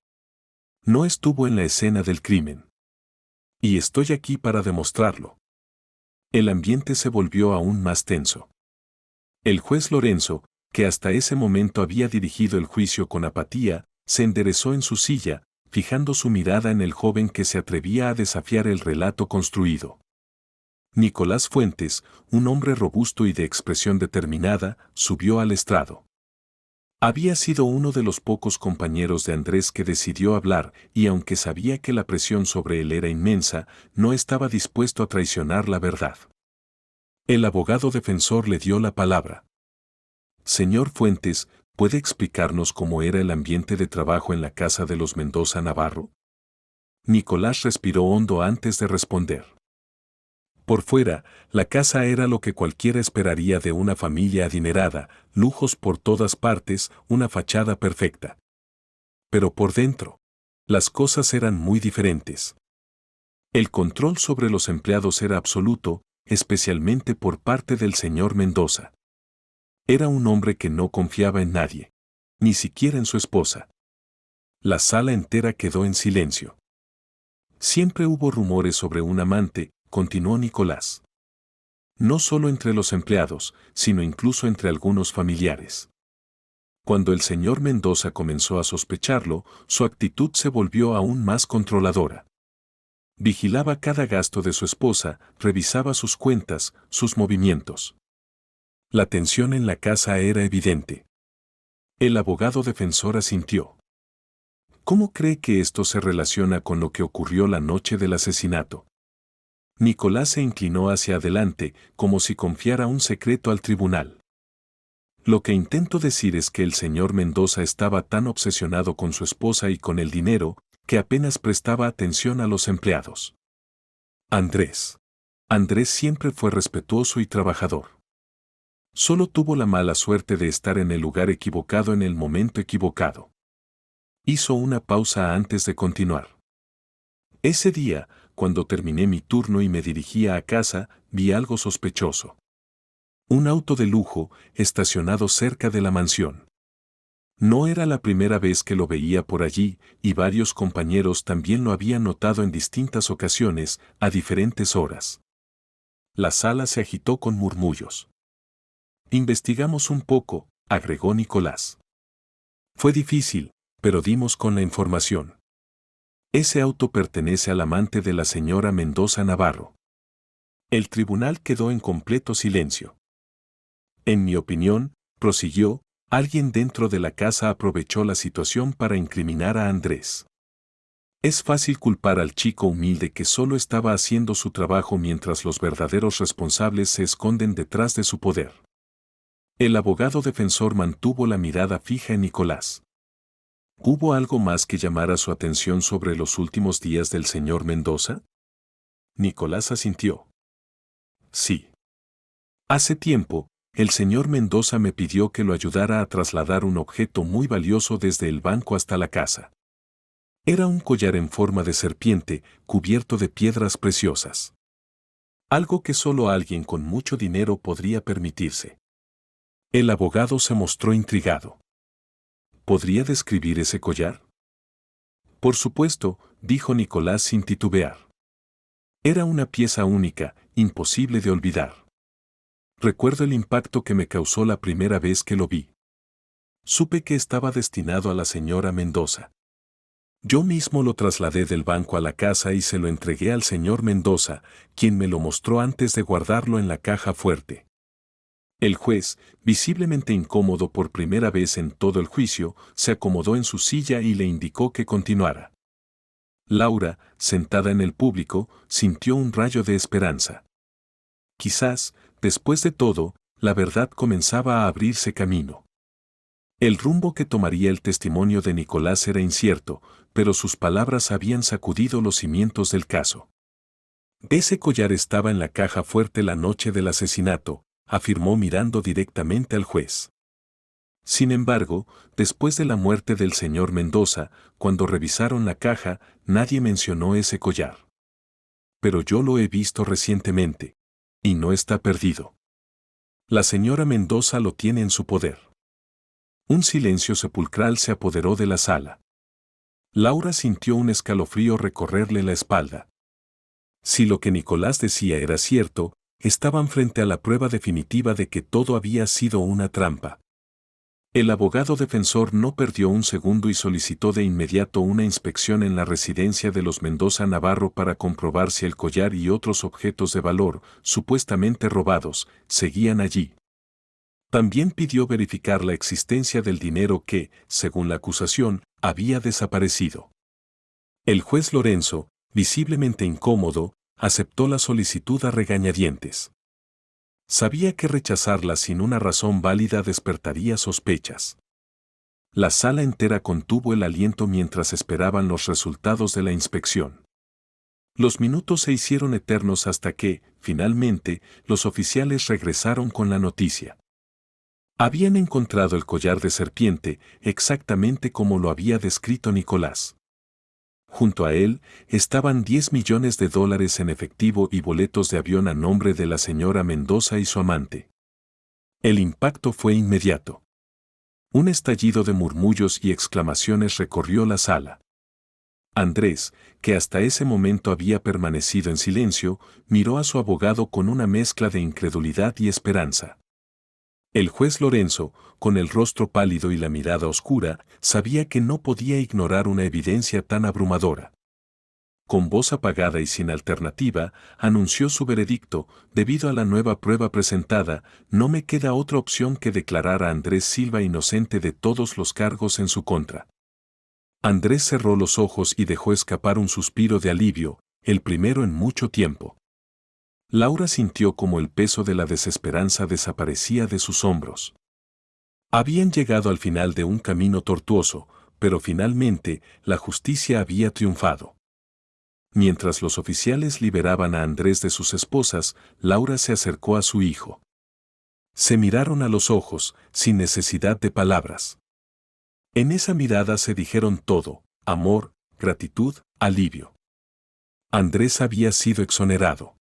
No estuvo en la escena del crimen. Y estoy aquí para demostrarlo. El ambiente se volvió aún más tenso. El juez Lorenzo, que hasta ese momento había dirigido el juicio con apatía, se enderezó en su silla, fijando su mirada en el joven que se atrevía a desafiar el relato construido. Nicolás Fuentes, un hombre robusto y de expresión determinada, subió al estrado. Había sido uno de los pocos compañeros de Andrés que decidió hablar y aunque sabía que la presión sobre él era inmensa, no estaba dispuesto a traicionar la verdad. El abogado defensor le dio la palabra. Señor Fuentes, ¿puede explicarnos cómo era el ambiente de trabajo en la casa de los Mendoza Navarro? Nicolás respiró hondo antes de responder. Por fuera, la casa era lo que cualquiera esperaría de una familia adinerada, lujos por todas partes, una fachada perfecta. Pero por dentro, las cosas eran muy diferentes. El control sobre los empleados era absoluto, especialmente por parte del señor Mendoza. Era un hombre que no confiaba en nadie, ni siquiera en su esposa. La sala entera quedó en silencio. Siempre hubo rumores sobre un amante, continuó Nicolás. No solo entre los empleados, sino incluso entre algunos familiares. Cuando el señor Mendoza comenzó a sospecharlo, su actitud se volvió aún más controladora. Vigilaba cada gasto de su esposa, revisaba sus cuentas, sus movimientos. La tensión en la casa era evidente. El abogado defensor asintió. ¿Cómo cree que esto se relaciona con lo que ocurrió la noche del asesinato? Nicolás se inclinó hacia adelante, como si confiara un secreto al tribunal. Lo que intento decir es que el señor Mendoza estaba tan obsesionado con su esposa y con el dinero, que apenas prestaba atención a los empleados. Andrés siempre fue respetuoso y trabajador. Solo tuvo la mala suerte de estar en el lugar equivocado en el momento equivocado. Hizo una pausa antes de continuar. Ese día, cuando terminé mi turno y me dirigía a casa, vi algo sospechoso. Un auto de lujo, estacionado cerca de la mansión. No era la primera vez que lo veía por allí, y varios compañeros también lo habían notado en distintas ocasiones, a diferentes horas. La sala se agitó con murmullos. Investigamos un poco, agregó Nicolás. Fue difícil, pero dimos con la información. Ese auto pertenece al amante de la señora Mendoza Navarro. El tribunal quedó en completo silencio. En mi opinión, prosiguió, alguien dentro de la casa aprovechó la situación para incriminar a Andrés. Es fácil culpar al chico humilde que solo estaba haciendo su trabajo mientras los verdaderos responsables se esconden detrás de su poder. El abogado defensor mantuvo la mirada fija en Nicolás. ¿Hubo algo más que llamara su atención sobre los últimos días del señor Mendoza? Nicolás asintió. Sí. Hace tiempo, el señor Mendoza me pidió que lo ayudara a trasladar un objeto muy valioso desde el banco hasta la casa. Era un collar en forma de serpiente, cubierto de piedras preciosas. Algo que solo alguien con mucho dinero podría permitirse. El abogado se mostró intrigado. ¿Podría describir ese collar? Por supuesto, dijo Nicolás sin titubear. Era una pieza única, imposible de olvidar. Recuerdo el impacto que me causó la primera vez que lo vi. Supe que estaba destinado a la señora Mendoza. Yo mismo lo trasladé del banco a la casa y se lo entregué al señor Mendoza, quien me lo mostró antes de guardarlo en la caja fuerte. El juez, visiblemente incómodo por primera vez en todo el juicio, se acomodó en su silla y le indicó que continuara. Laura, sentada en el público, sintió un rayo de esperanza. Quizás, después de todo, la verdad comenzaba a abrirse camino. El rumbo que tomaría el testimonio de Nicolás era incierto, pero sus palabras habían sacudido los cimientos del caso. Ese collar estaba en la caja fuerte la noche del asesinato, afirmó mirando directamente al juez. Sin embargo, después de la muerte del señor Mendoza, cuando revisaron la caja, nadie mencionó ese collar. Pero yo lo he visto recientemente. Y no está perdido. La señora Mendoza lo tiene en su poder. Un silencio sepulcral se apoderó de la sala. Laura sintió un escalofrío recorrerle la espalda. Si lo que Nicolás decía era cierto, estaban frente a la prueba definitiva de que todo había sido una trampa. El abogado defensor no perdió un segundo y solicitó de inmediato una inspección en la residencia de los Mendoza Navarro para comprobar si el collar y otros objetos de valor, supuestamente robados, seguían allí. También pidió verificar la existencia del dinero que, según la acusación, había desaparecido. El juez Lorenzo, visiblemente incómodo, aceptó la solicitud a regañadientes. Sabía que rechazarla sin una razón válida despertaría sospechas. La sala entera contuvo el aliento mientras esperaban los resultados de la inspección. Los minutos se hicieron eternos hasta que, finalmente, los oficiales regresaron con la noticia. Habían encontrado el collar de serpiente exactamente como lo había descrito Nicolás. Junto a él estaban 10 millones de dólares en efectivo y boletos de avión a nombre de la señora Mendoza y su amante. El impacto fue inmediato. Un estallido de murmullos y exclamaciones recorrió la sala. Andrés, que hasta ese momento había permanecido en silencio, miró a su abogado con una mezcla de incredulidad y esperanza. El juez Lorenzo, con el rostro pálido y la mirada oscura, sabía que no podía ignorar una evidencia tan abrumadora. Con voz apagada y sin alternativa, anunció su veredicto: debido a la nueva prueba presentada, no me queda otra opción que declarar a Andrés Silva inocente de todos los cargos en su contra. Andrés cerró los ojos y dejó escapar un suspiro de alivio, el primero en mucho tiempo. Laura sintió como el peso de la desesperanza desaparecía de sus hombros. Habían llegado al final de un camino tortuoso, pero finalmente la justicia había triunfado. Mientras los oficiales liberaban a Andrés de sus esposas, Laura se acercó a su hijo. Se miraron a los ojos, sin necesidad de palabras. En esa mirada se dijeron todo: amor, gratitud, alivio. Andrés había sido exonerado.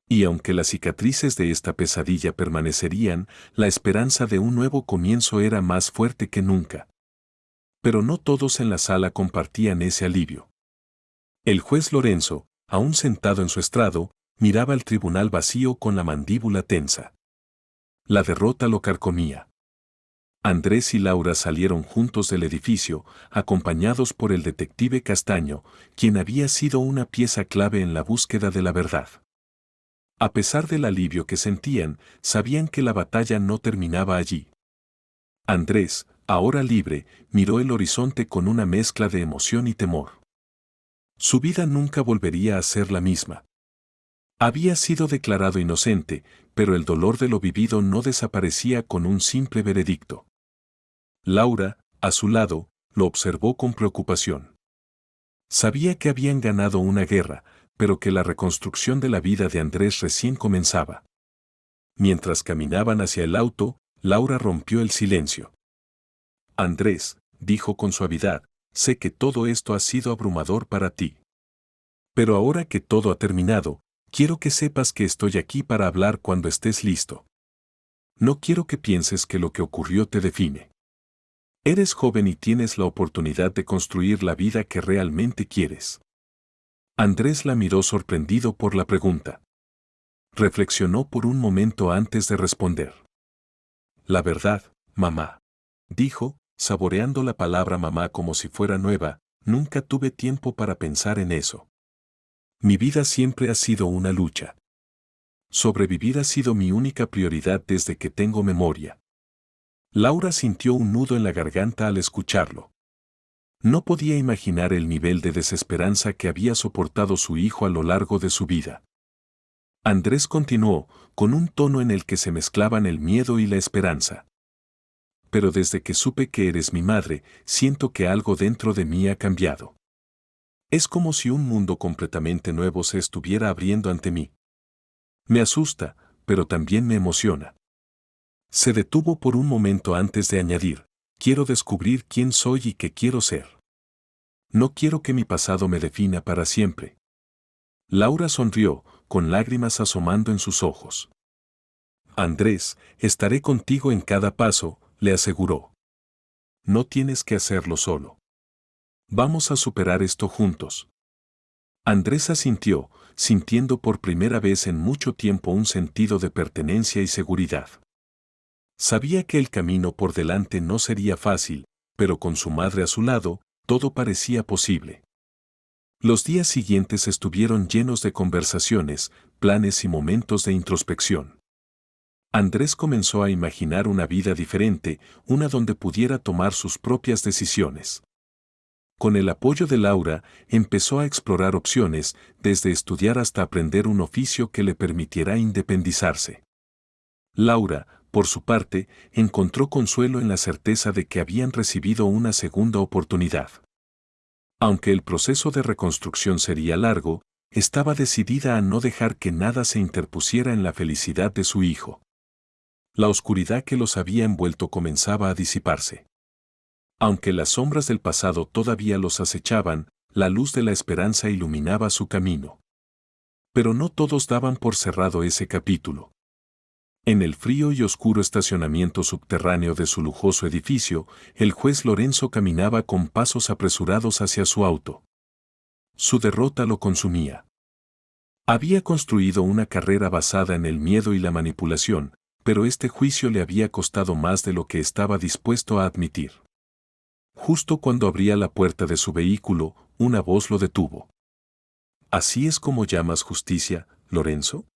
Y aunque las cicatrices de esta pesadilla permanecerían, la esperanza de un nuevo comienzo era más fuerte que nunca. Pero no todos en la sala compartían ese alivio. El juez Lorenzo, aún sentado en su estrado, miraba el tribunal vacío con la mandíbula tensa. La derrota lo carcomía. Andrés y Laura salieron juntos del edificio, acompañados por el detective Castaño, quien había sido una pieza clave en la búsqueda de la verdad. A pesar del alivio que sentían, sabían que la batalla no terminaba allí. Andrés, ahora libre, miró el horizonte con una mezcla de emoción y temor. Su vida nunca volvería a ser la misma. Había sido declarado inocente, pero el dolor de lo vivido no desaparecía con un simple veredicto. Laura, a su lado, lo observó con preocupación. Sabía que habían ganado una guerra, pero que la reconstrucción de la vida de Andrés recién comenzaba. Mientras caminaban hacia el auto, Laura rompió el silencio. Andrés, dijo con suavidad, sé que todo esto ha sido abrumador para ti. Pero ahora que todo ha terminado, quiero que sepas que estoy aquí para hablar cuando estés listo. No quiero que pienses que lo que ocurrió te define. Eres joven y tienes la oportunidad de construir la vida que realmente quieres. Andrés la miró sorprendido por la pregunta. Reflexionó por un momento antes de responder. La verdad, mamá, dijo, saboreando la palabra mamá como si fuera nueva, nunca tuve tiempo para pensar en eso. Mi vida siempre ha sido una lucha. Sobrevivir ha sido mi única prioridad desde que tengo memoria. Laura sintió un nudo en la garganta al escucharlo. No podía imaginar el nivel de desesperanza que había soportado su hijo a lo largo de su vida. Andrés continuó, con un tono en el que se mezclaban el miedo y la esperanza. Pero desde que supe que eres mi madre, siento que algo dentro de mí ha cambiado. Es como si un mundo completamente nuevo se estuviera abriendo ante mí. Me asusta, pero también me emociona. Se detuvo por un momento antes de añadir, quiero descubrir quién soy y qué quiero ser. No quiero que mi pasado me defina para siempre. Laura sonrió, con lágrimas asomando en sus ojos. Andrés, estaré contigo en cada paso, le aseguró. No tienes que hacerlo solo. Vamos a superar esto juntos. Andrés asintió, sintiendo por primera vez en mucho tiempo un sentido de pertenencia y seguridad. Sabía que el camino por delante no sería fácil, pero con su madre a su lado, todo parecía posible. Los días siguientes estuvieron llenos de conversaciones, planes y momentos de introspección. Andrés comenzó a imaginar una vida diferente, una donde pudiera tomar sus propias decisiones. Con el apoyo de Laura, empezó a explorar opciones, desde estudiar hasta aprender un oficio que le permitiera independizarse. Laura, por su parte, encontró consuelo en la certeza de que habían recibido una segunda oportunidad. Aunque el proceso de reconstrucción sería largo, estaba decidida a no dejar que nada se interpusiera en la felicidad de su hijo. La oscuridad que los había envuelto comenzaba a disiparse. Aunque las sombras del pasado todavía los acechaban, la luz de la esperanza iluminaba su camino. Pero no todos daban por cerrado ese capítulo. En el frío y oscuro estacionamiento subterráneo de su lujoso edificio, el juez Lorenzo caminaba con pasos apresurados hacia su auto. Su derrota lo consumía. Había construido una carrera basada en el miedo y la manipulación, pero este juicio le había costado más de lo que estaba dispuesto a admitir. Justo cuando abría la puerta de su vehículo, una voz lo detuvo. ¿Así es como llamas justicia, Lorenzo?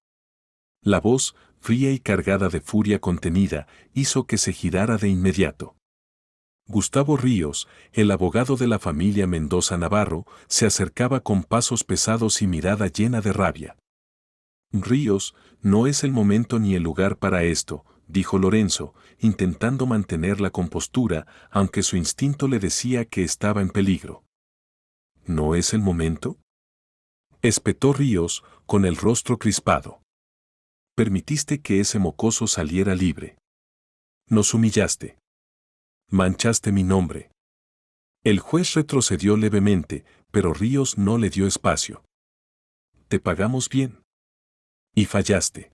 La voz, fría y cargada de furia contenida, hizo que se girara de inmediato. Gustavo Ríos, el abogado de la familia Mendoza Navarro, se acercaba con pasos pesados y mirada llena de rabia. Ríos, no es el momento ni el lugar para esto, dijo Lorenzo, intentando mantener la compostura, aunque su instinto le decía que estaba en peligro. ¿No es el momento?, espetó Ríos, con el rostro crispado. Permitiste que ese mocoso saliera libre. Nos humillaste. Manchaste mi nombre. El juez retrocedió levemente, pero Ríos no le dio espacio. Te pagamos bien. Y fallaste.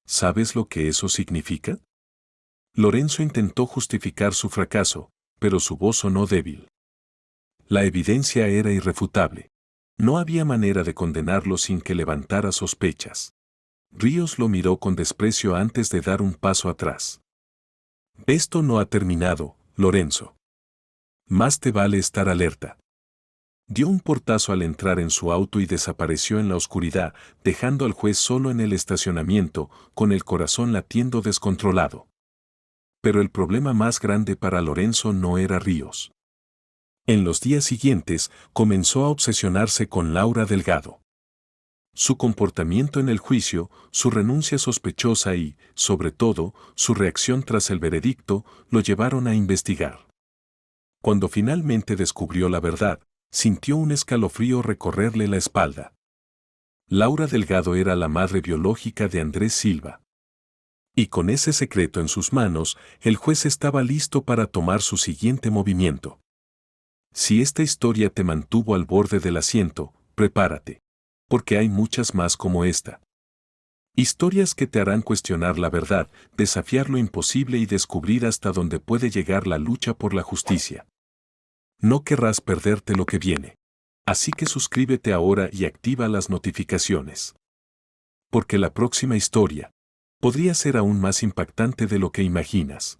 ¿Sabes lo que eso significa? Lorenzo intentó justificar su fracaso, pero su voz sonó débil. La evidencia era irrefutable. No había manera de condenarlo sin que levantara sospechas. Ríos lo miró con desprecio antes de dar un paso atrás. Esto no ha terminado, Lorenzo. Más te vale estar alerta. Dio un portazo al entrar en su auto y desapareció en la oscuridad, dejando al juez solo en el estacionamiento, con el corazón latiendo descontrolado. Pero el problema más grande para Lorenzo no era Ríos. En los días siguientes, comenzó a obsesionarse con Laura Delgado. Su comportamiento en el juicio, su renuncia sospechosa y, sobre todo, su reacción tras el veredicto, lo llevaron a investigar. Cuando finalmente descubrió la verdad, sintió un escalofrío recorrerle la espalda. Laura Delgado era la madre biológica de Andrés Silva. Y con ese secreto en sus manos, el juez estaba listo para tomar su siguiente movimiento. Si esta historia te mantuvo al borde del asiento, prepárate. Porque hay muchas más como esta. Historias que te harán cuestionar la verdad, desafiar lo imposible y descubrir hasta dónde puede llegar la lucha por la justicia. No querrás perderte lo que viene. Así que suscríbete ahora y activa las notificaciones. Porque la próxima historia podría ser aún más impactante de lo que imaginas.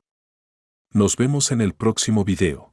Nos vemos en el próximo video.